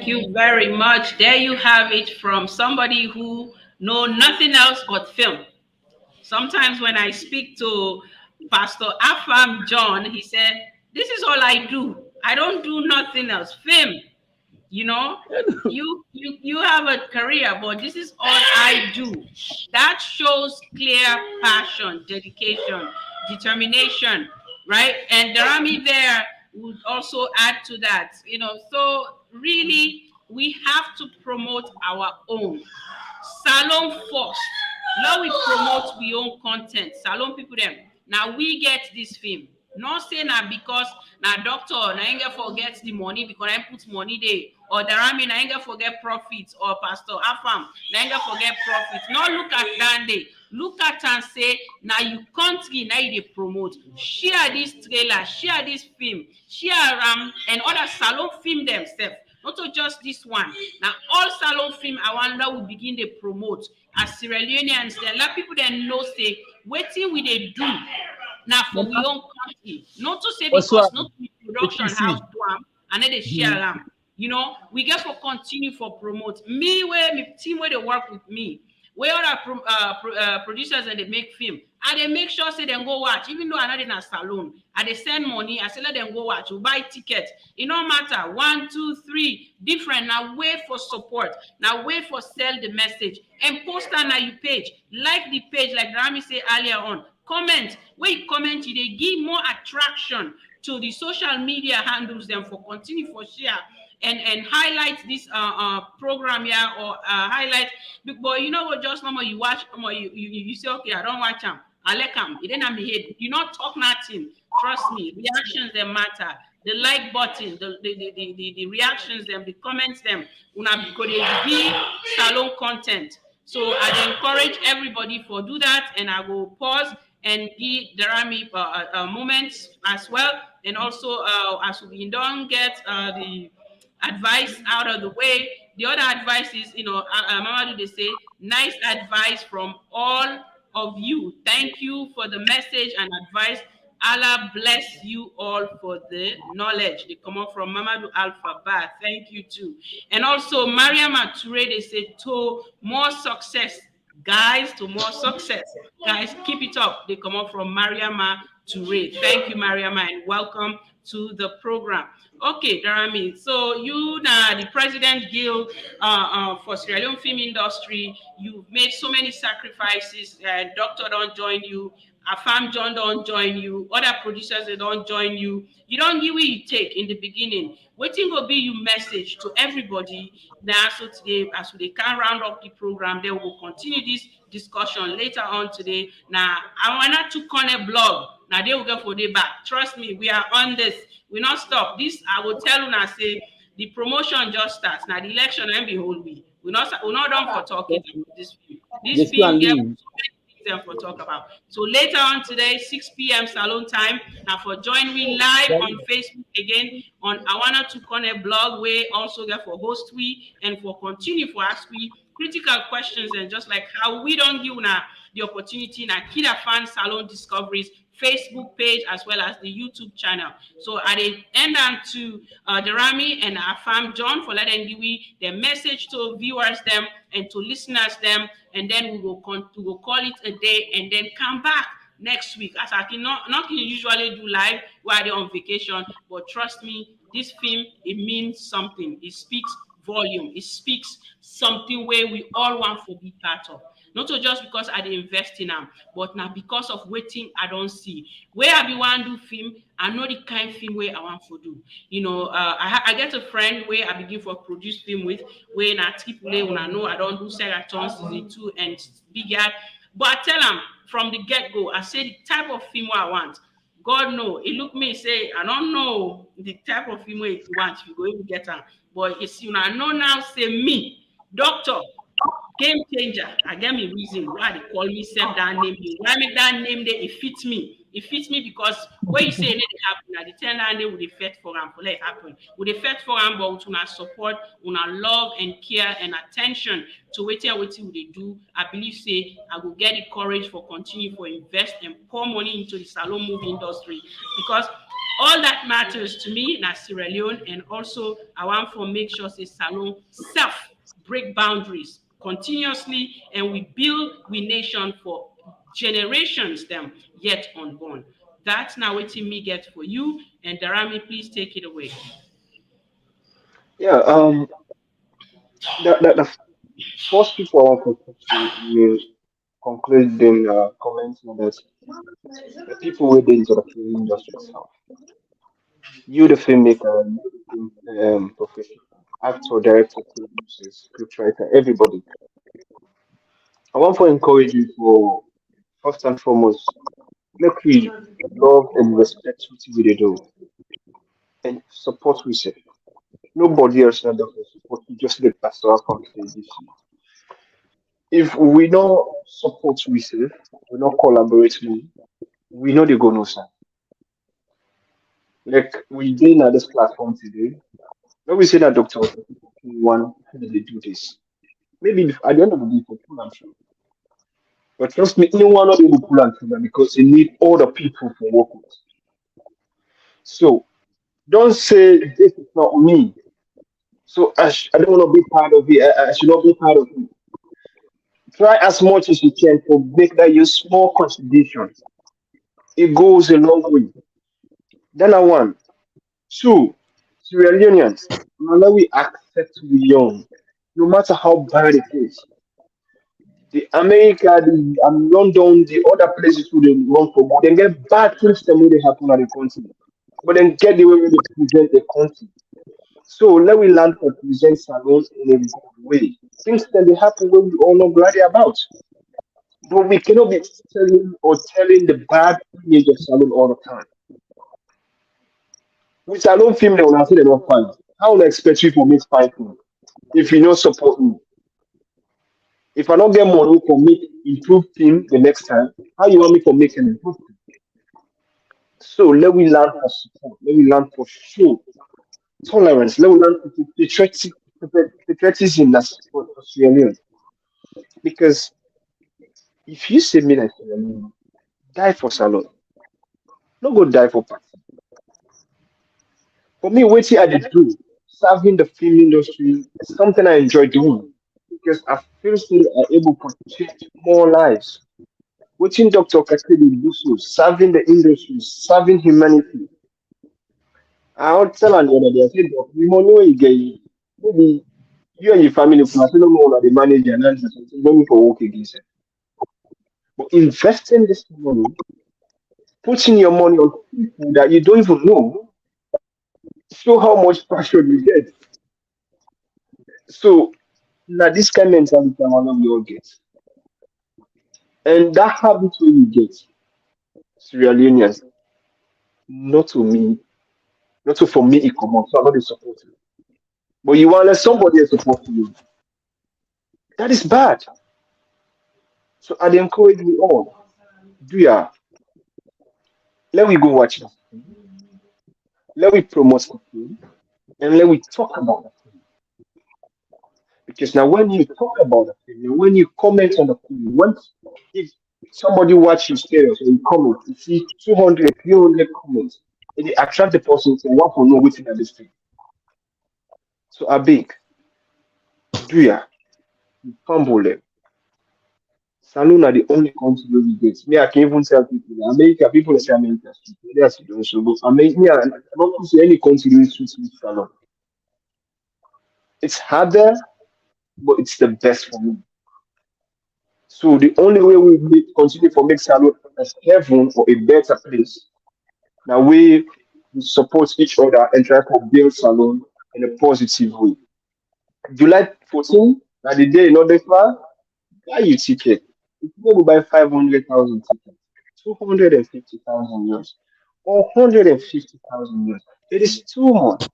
you very much. There you have it from somebody who know nothing else but film. Sometimes when I speak to Pastor Afam John, he said, "This is all I do. I don't do nothing else. Film. You know, you have a career, but this is all I do." That shows clear passion, dedication, determination, right? And Darami there would also add to that. You know, so really we have to promote our own. Salone first. Now we promote we own content. Salone people them. Now we get this film. Not saying that because now doctor now ain't forget the money because I put money there. Or Darami now ain't forget profits. Or Pastor Afam now ain't forget profits. Not look at that day. Look at and say, now you can't get now they promote. Share this trailer, share this film, share and other Salone film themselves. Not just this one. Now all Salone film I wonder will begin to promote as Sierra Leoneans. There are people that know say waiting we they do now for we own country. Not to say because not the production house do them and then they share them. You know, we get for continue for promote. Me where my team where they work with me. Where other producers and they make film, and they make sure say they go watch, even though I'm not in a salon, and they send money, I say let them go watch, you buy tickets. It no matter 1, 2, 3 different. Now wait for support. Now wait for sell the message and post on your page, like the page, like Rami said earlier on. Comment where you comment, they give more attraction to the social media handles them for continue for share. And highlight this program here or highlight, but you know what, just normal you watch you say okay, I don't watch them, I like them, it didn't have me head, you not talk nothing. Trust me, reactions they matter. The like button, the reactions them, the comments them, because they be Salone content. So I encourage everybody for do that, and I will pause and give Darami moments as well, and also as we don't get the advice out of the way. The other advice is, you know, Mama do they say, nice advice from all of you. Thank you for the message and advice. Allah bless you all for the knowledge. They come up from Mamadou Alpha Bar. Thank you too. And also Mariam Toure, they say to more success. Guys, to more success. Guys, keep it up. They come up from Mariama Toure. Thank you, Mariama, and welcome to the program. Okay, Darami. So you now the President Guild for Sierra Leone film industry. You've made so many sacrifices. Doctor don't join you. Afam John don't join you. Other producers they don't join you. You don't give what you take in the beginning. Waiting will be your message to everybody. Now, so today, as we can round up the program, they will continue this discussion later on today. Now, I want to connect blog. Now they will go for the back. Trust me, we are on this. We not stop. This I will tell you now. Say the promotion just starts. Now the election and be whole week. We're not done for talking about this film. This film get so many things for talk about. So later on today, 6 p.m. Salone time. Now for join me live on Facebook again on Awana to Connect blog. We also get for host we and for continue for ask we critical questions, and just like how we don't give now the opportunity na KID-AFAN Salone Discoveries Facebook page as well as the YouTube channel. So at the end and to the Rami and Afam John for letting give we the message to viewers them and to listeners them, and then we will call it a day and then come back next week. As I can usually do live while they're on vacation, but trust me, this film it means something. It speaks volume. It speaks something where we all want to be part of. Not so just because I dey invest in them, but now because of waiting I don't see. Where I be want do film, I know the kind of film where I want to do. You know, I get a friend where I begin for produce film with, where na triple when I know I don't do Sarah season 2 and big yard. But I tell them from the get-go, I say the type of film I want. God know. He look me say, I don't know the type of film you want, if you go even get them. But you see, I know now say me, doctor, game changer. I get me reason why they call me self that name. Why make that name there? It fits me. It fits me because when you say let it happen, at the ten that name will effect for them, for let it happen. Will effect for them, but with una support, una love and care and attention to what they do. I believe say I will get the courage for continue for invest and pour money into the salon movie industry, because all that matters to me na Sierra Leone, and also I want to make sure say salon self break boundaries continuously, and we build we nation for generations them yet unborn. That's now what me get for you. And Darami, please take it away. Yeah, the first people I want to will conclude in commenting that the people within the film industry itself, you the filmmaker, you the film professional, actor, director, producers, scriptwriter, everybody. I want to encourage you for first and foremost, make we love and respect what we dey do and support we say. Nobody else not there for support. We just let pastoral country this year. If we don't support we say, we not collaborate with, we know they go no sir. Like we did at this platform today. When we say that doctor one, how did they do this? Maybe at the end of the day, for pull and through. But trust me, anyone not able to pull and through that because they need all the people to work with. So don't say this is not me. So I don't want to be part of it. I should not be part of it. Try as much as you can to make that your small contribution. It goes a long way. Then I one. Two, Sierra Leoneans. Now we accept we young, no matter how bad it is. The America, the London, the other places who they run for, but then get bad things that may happen at the country. But then get the way they present the country. So let we learn to present salons in a good way. Things that they happen when we all know glad about. But we cannot be telling the bad image of salon all the time. With salon film, they will say they don't find. How will I expect you to make fine film if you don't support me? If I don't get money for make improve film the next time, how you want me to make an improvement? So let we learn for support. Let we learn for show tolerance. Let we learn for patriotism that's for Sierra Leone. Because if you say me like Sierra Leone, die for salon. Don't go die for party. For me, waiting I did do, serving the film industry is something I enjoy doing because I feel still are able to change more lives. Watching Dr. Kakedi do so, serving the industry, serving humanity. I would tell an other day, I said, "Doc, the money where you get, maybe you and your family, I say no more the manager and answer something, don't need for work against it. But investing this money, putting your money on people that you don't even know, show how much passion you get. So now this kind of mentality I want we all get. And that habit when you get Sierra Leoneans, not to me, not to for me it come on, so I'm not supporting. But you want to let somebody else support you. That is bad. So I encourage we all. Do ya? Let we go watch it. Let we promote the film and let we talk about it. Because now when you talk about the film, when you comment on the film, when if somebody watches status and comment, you see 200, 300 comments, and it attract the person to want to know what's in this thing. So I beg, do ya, humble them. Salone are the only country where we get. Me, I can even tell people in America, people that say America, yes, you don't so, but I mean, me, I don't see any country where suits me Salone. It's harder, but it's the best for me. So the only way we continue to make Salone a heaven or a better place, now we support each other and try to build Salone in a positive way. July 14, now the day not that far, buy your ticket. If you go buy 500,000 tickets, 250,000 euros, or 150,000 euros, it is too much.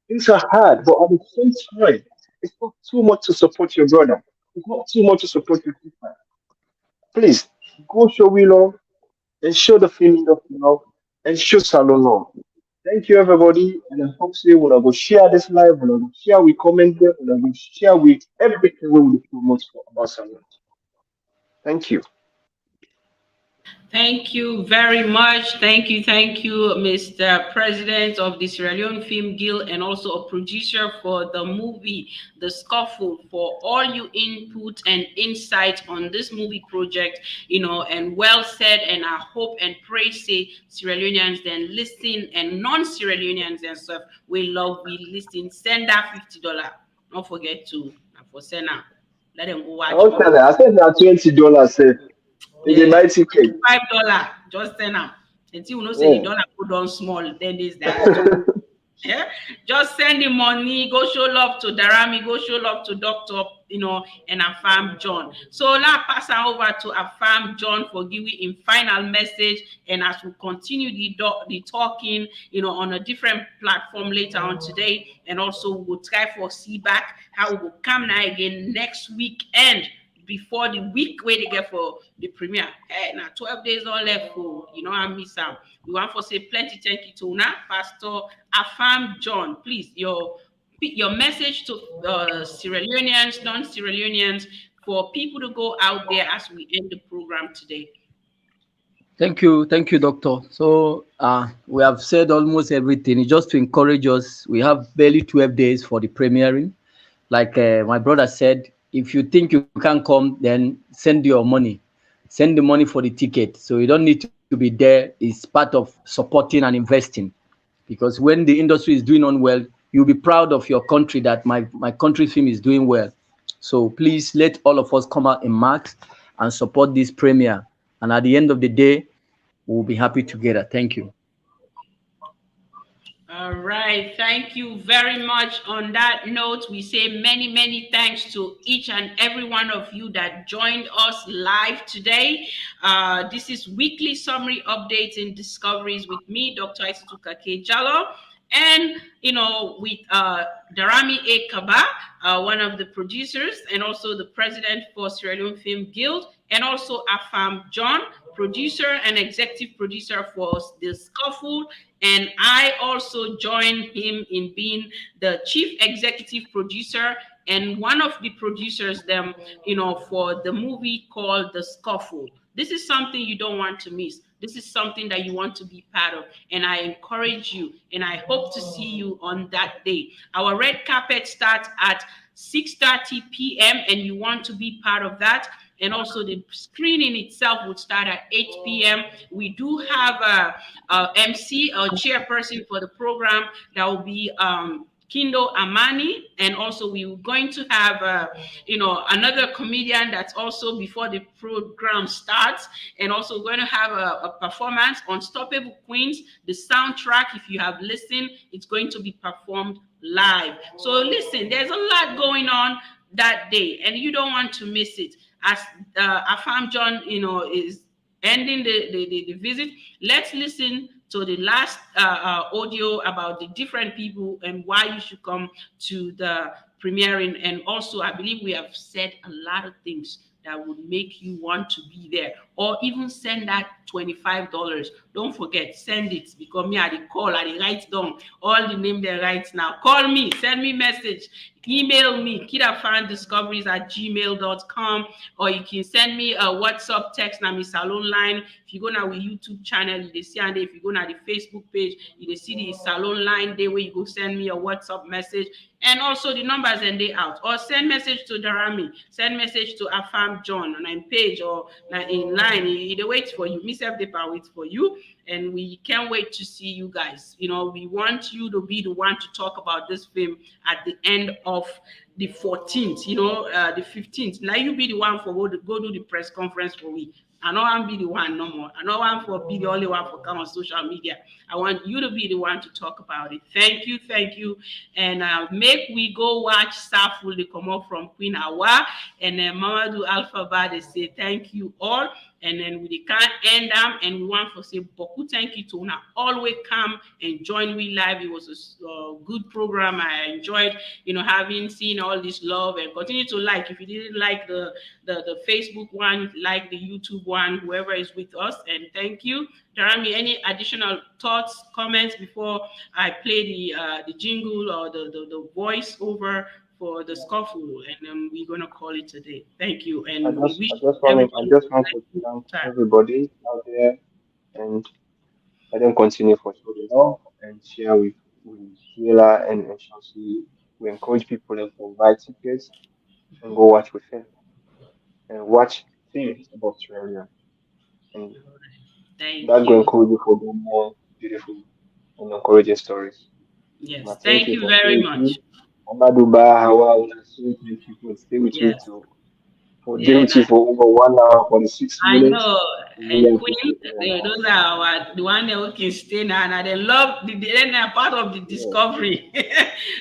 Things are hard, but at the same time, it's not too much to support your brother. It's not too much to support your sister. Please go show we love and show the feeling of love and show Salone love. Thank you, everybody, and I hope say we'll go share this live, we'll go share, we comment there, we'll go share with everything we will promote for about Salone. Thank you. Thank you very much. Thank you, Mr. President of the Sierra Leone Film Guild and also a producer for the movie, The Scuffle, for all your input and insight on this movie project, and well said. And I hope and pray, say, Sierra Leoneans then listen and non-Sierra Leoneans and stuff, we listen. Send that $50. Don't forget to, for send out. Let them go watch. Okay, I said that $20 safe. In the 90K. $5, just send them. Until you know say the dollar go down small, then there's that. Yeah, just send the money, go show love to Darami, go show love to Doctor, and Afam John. So now pass over to Afam John for giving him final message, and as we continue the talking, on a different platform later on today, and also we'll try for see back how we will come now again next weekend before the week where they get for the premiere. Hey, now 12 days all left for, I miss out. We want to say plenty thank you to now, Pastor Afam John. Please, your message to Sierra Leoneans, non-Sierra Leoneans, for people to go out there as we end the program today. Thank you, Doctor. So we have said almost everything. It's just to encourage us. We have barely 12 days for the premiering. Like my brother said, if you think you can't come, then send your money. Send the money for the ticket. So you don't need to be there. It's part of supporting and investing. Because when the industry is doing unwell, you'll be proud of your country that my country film is doing well. So please let all of us come out in mass and support this premiere. And at the end of the day, we'll be happy together. Thank you. All right. Thank you very much. On that note, we say many, many thanks to each and every one of you that joined us live today. This is weekly summary updates and discoveries with me, Dr. Isituka K. Jallo. And, with Darami A. Kaba, one of the producers, and also the president for Sierra Leone Film Guild, and also Afam John, producer and executive producer for The Scuffle. And I also joined him in being the chief executive producer and one of the producers for the movie called The Scuffle. This is something you don't want to miss. This is something that you want to be part of. And I encourage you, and I hope to see you on that day. Our red carpet starts at 6:30 p.m. and you want to be part of that. And also the screening itself would start at 8 p.m. We do have a MC, a chairperson for the program. That will be Kindo Amani, and also we're going to have another comedian that's also before the program starts, and also going to have a performance, Unstoppable Queens. The soundtrack, if you have listened, it's going to be performed live. So listen, there's a lot going on that day, and you don't want to miss it. As Afam John, is ending the visit, let's listen to the last audio about the different people and why you should come to the premiering. And also, I believe we have said a lot of things that would make you want to be there, or even send that $25. Don't forget, send it, because me, I dey call, I dey write down all the name they write now. Call me, send me message, email me, KID-AFANdiscoveries@gmail.com, or you can send me a WhatsApp text na mi Salone line. If you go now with YouTube channel, you dey see, and if you go now the Facebook page, you dey see the Salone line there where you go send me a WhatsApp message, and also the numbers and they out, or send message to Darami, send message to Afam John on my page, or in line. They wait for you. Me self, they wait for you, and we can't wait to see you guys. You know, we want you to be the one to talk about this film at the end of the 14th, you know, the 15th. Now you be the one for go do the press conference for me. I know I'm be the one no more. I know I'm for be the only one for come on social media. I want you to be the one to talk about it. Thank you, and make we go watch Scuffle. They come up from Queen Awa, and then Mamadou Alphaba. They say thank you all, and then we can't end them, and we want to say beaucoup thank you to una. Always come and join we live. It was a good program. I enjoyed, you know, having seen all this love, and continue to like. If you didn't like the Facebook one, like the YouTube one, whoever is with us, and thank you. Darami, any additional thoughts, comments before I play the jingle or the voice over for the Scuffle, and then we're gonna call it today. Thank you, and I just want to thank everybody out there, and let them continue for so long and share with Sheila and Chelsea. We encourage people to buy tickets and go watch with him and watch things about Australia. And thank that's you. going to encourage you for doing more beautiful and encouraging stories. Yes, But thank you very much. Amaduba, Hawa, thank you for stay with me too. For dealing with you for over 1 hour, 46 minutes. I know, and Queen, those are the one that we can stay now, and they love they're part of the Discovery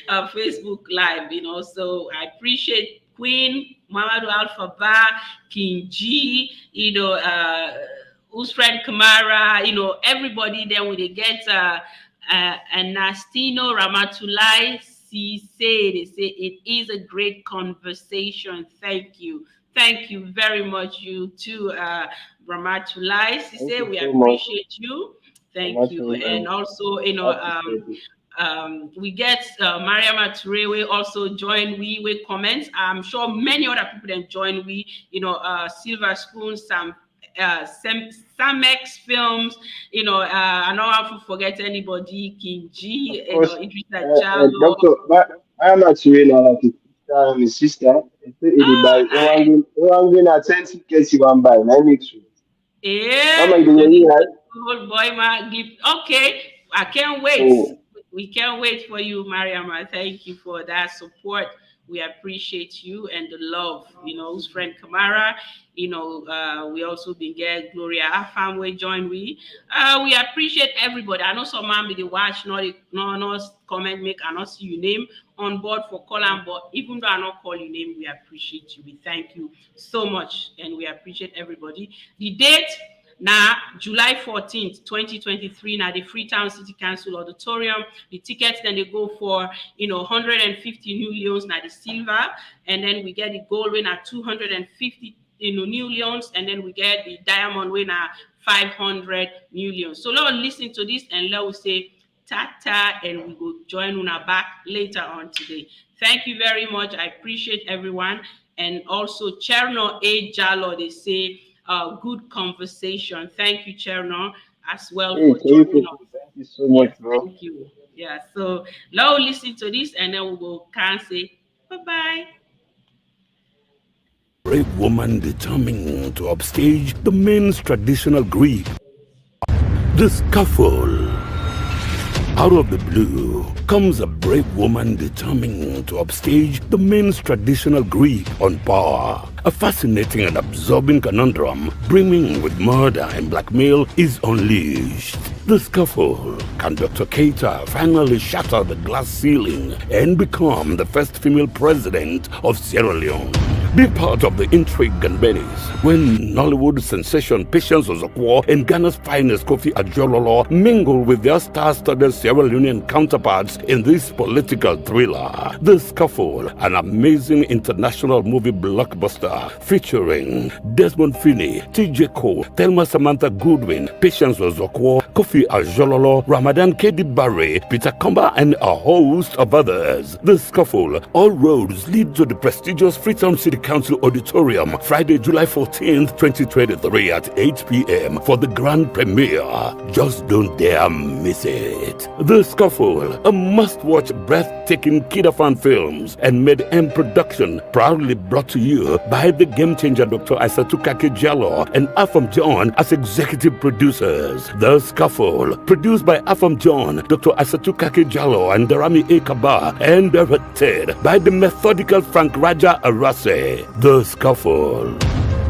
Facebook Live, you know. So I appreciate Queen, Mamadou Alphaba, King G, you know, whose friend Kamara, you know, everybody there when they get Nastino Ramatulai. They say it is a great conversation. Thank you very much, you too, Ramatulai. Say we appreciate you. Thank you, and also, you know, we get Mariam Aturewe also join we with comments. I'm sure many other people then join we, you know, Silver Spoon, Samex Films, you know, I don't have to forget anybody, King G, you know, Idrissa Jalo. Doctor, I am actually like my sister. One attend tickets you want buy. I make sure. Yeah. Old boy, my gift. Okay, I can't wait. Oh. We can't wait for you, Mariama. Thank you for that support. We appreciate you and the love. You know, whose friend Kamara. You know, we also been get Gloria Afam we join we. We appreciate everybody. I know some man be the watch, no comment make, I not see your name on board for calling, but even though I not call your name, we appreciate you. We thank you so much, and we appreciate everybody. The date now, July 14th, 2023, now the Freetown City Council Auditorium. The tickets then they go for, you know, 150 new leons, now the silver, and then we get the gold win at 250, you know, new leons, and then we get the diamond winner 500 new leons. So let's listen to this and let's say tata, and we will join Una back later on today. Thank you very much. I appreciate everyone, and also Cherno A Jalo, they say good conversation. Thank you, Cherno, as well for joining us. Thank you so much, bro. Thank you. Yeah. So now listen to this, and then we will can say bye-bye. Brave woman determined to upstage the men's traditional Greek. The Scuffle. Out of the blue comes a brave woman determined to upstage the men's traditional Greek on Power. A fascinating and absorbing conundrum brimming with murder and blackmail is unleashed. The Scuffle. Can Dr. Keita finally shatter the glass ceiling and become the first female president of Sierra Leone? Be part of the intrigue and menace when Nollywood sensation Patience Ozokwo and Ghana's finest Kofi Adjololo mingle with their star-studded Sierra Leonean counterparts in this political thriller. The Scuffle, an amazing international movie blockbuster featuring Desmond Finney, TJ Cole, Thelma Samantha Goodwin, Patience Ozokwo, Kofi Adjololo, Ramadan KID-AFAN, Peter Komba, and a host of others. The Scuffle, all roads lead to the prestigious Freetown City Council Auditorium, Friday, July 14th, 2023 at 8 p.m. for the grand premiere. Just don't dare miss it. The Scuffle, a must-watch, breathtaking KID-AFAN films and Mid-M production, proudly brought to you by the game changer Dr. Aissatou Kakejalo and Afam John as executive producers. The Scuffle, produced by Afam John, Dr. Aissatou Kakejalo, and Darami Ekaba, and directed by the methodical Frank Raja Arase. The Scuffle.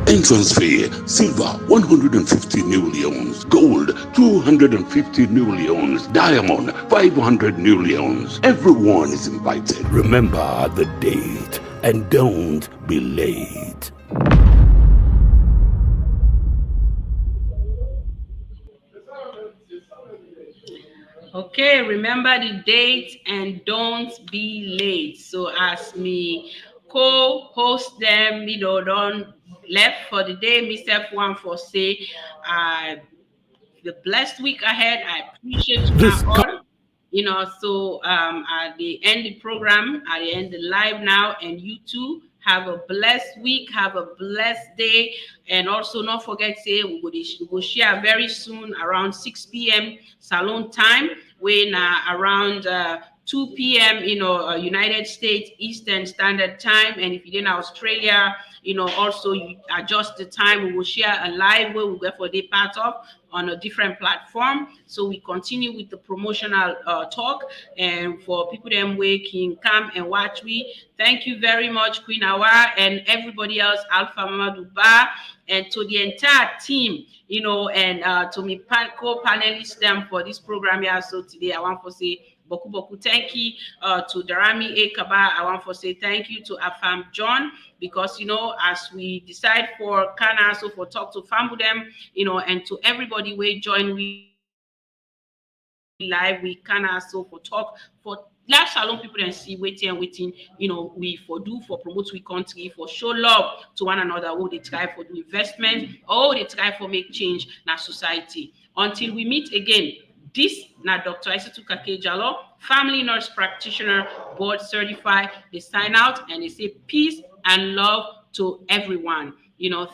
Entrance fee, silver 150 new leons, gold 250 new leons, diamond 500 new leons. Everyone is invited. Remember the date and don't be late. Okay, remember the date and don't be late. So as me co-host them, don't left for the day, Mr. F1 for say, the blessed week ahead. I appreciate you all. So at the end of the program, at the end of live now, and you too have a blessed week, have a blessed day, and also not forget say we will share very soon around 6 p.m. Salone time, when around 2 p.m. United States Eastern Standard Time, and if you're in Australia, also you adjust the time. We will share a live where we go for the part of on a different platform. So we continue with the promotional talk, and for people them where can come and watch me. Thank you very much, Queen Awa, and everybody else, Alpha Mama Duba, and to the entire team, and to me co-panelists them for this program here. So today I want to say Boku Boku thank you to Darami Ekaba. I want to say thank you to Afam John, because as we decide for Kana, so for talk to Fambu them, and to everybody we join we live, we Kana, so for talk for live salon people and see waiting, we for do for promote we country, for show love to one another. Oh, they try for do investment, oh, they try for make change na society. Until we meet again. This now Dr. Aissatou Kakejalo, family nurse practitioner, board certified. They sign out and they say peace and love to everyone.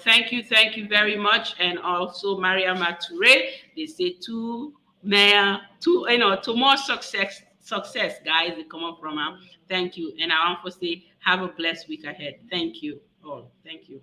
Thank you very much. And also Maria Mature, they say to more success, guys. They come up from her. Thank you. And I want to say have a blessed week ahead. Thank you all. Thank you.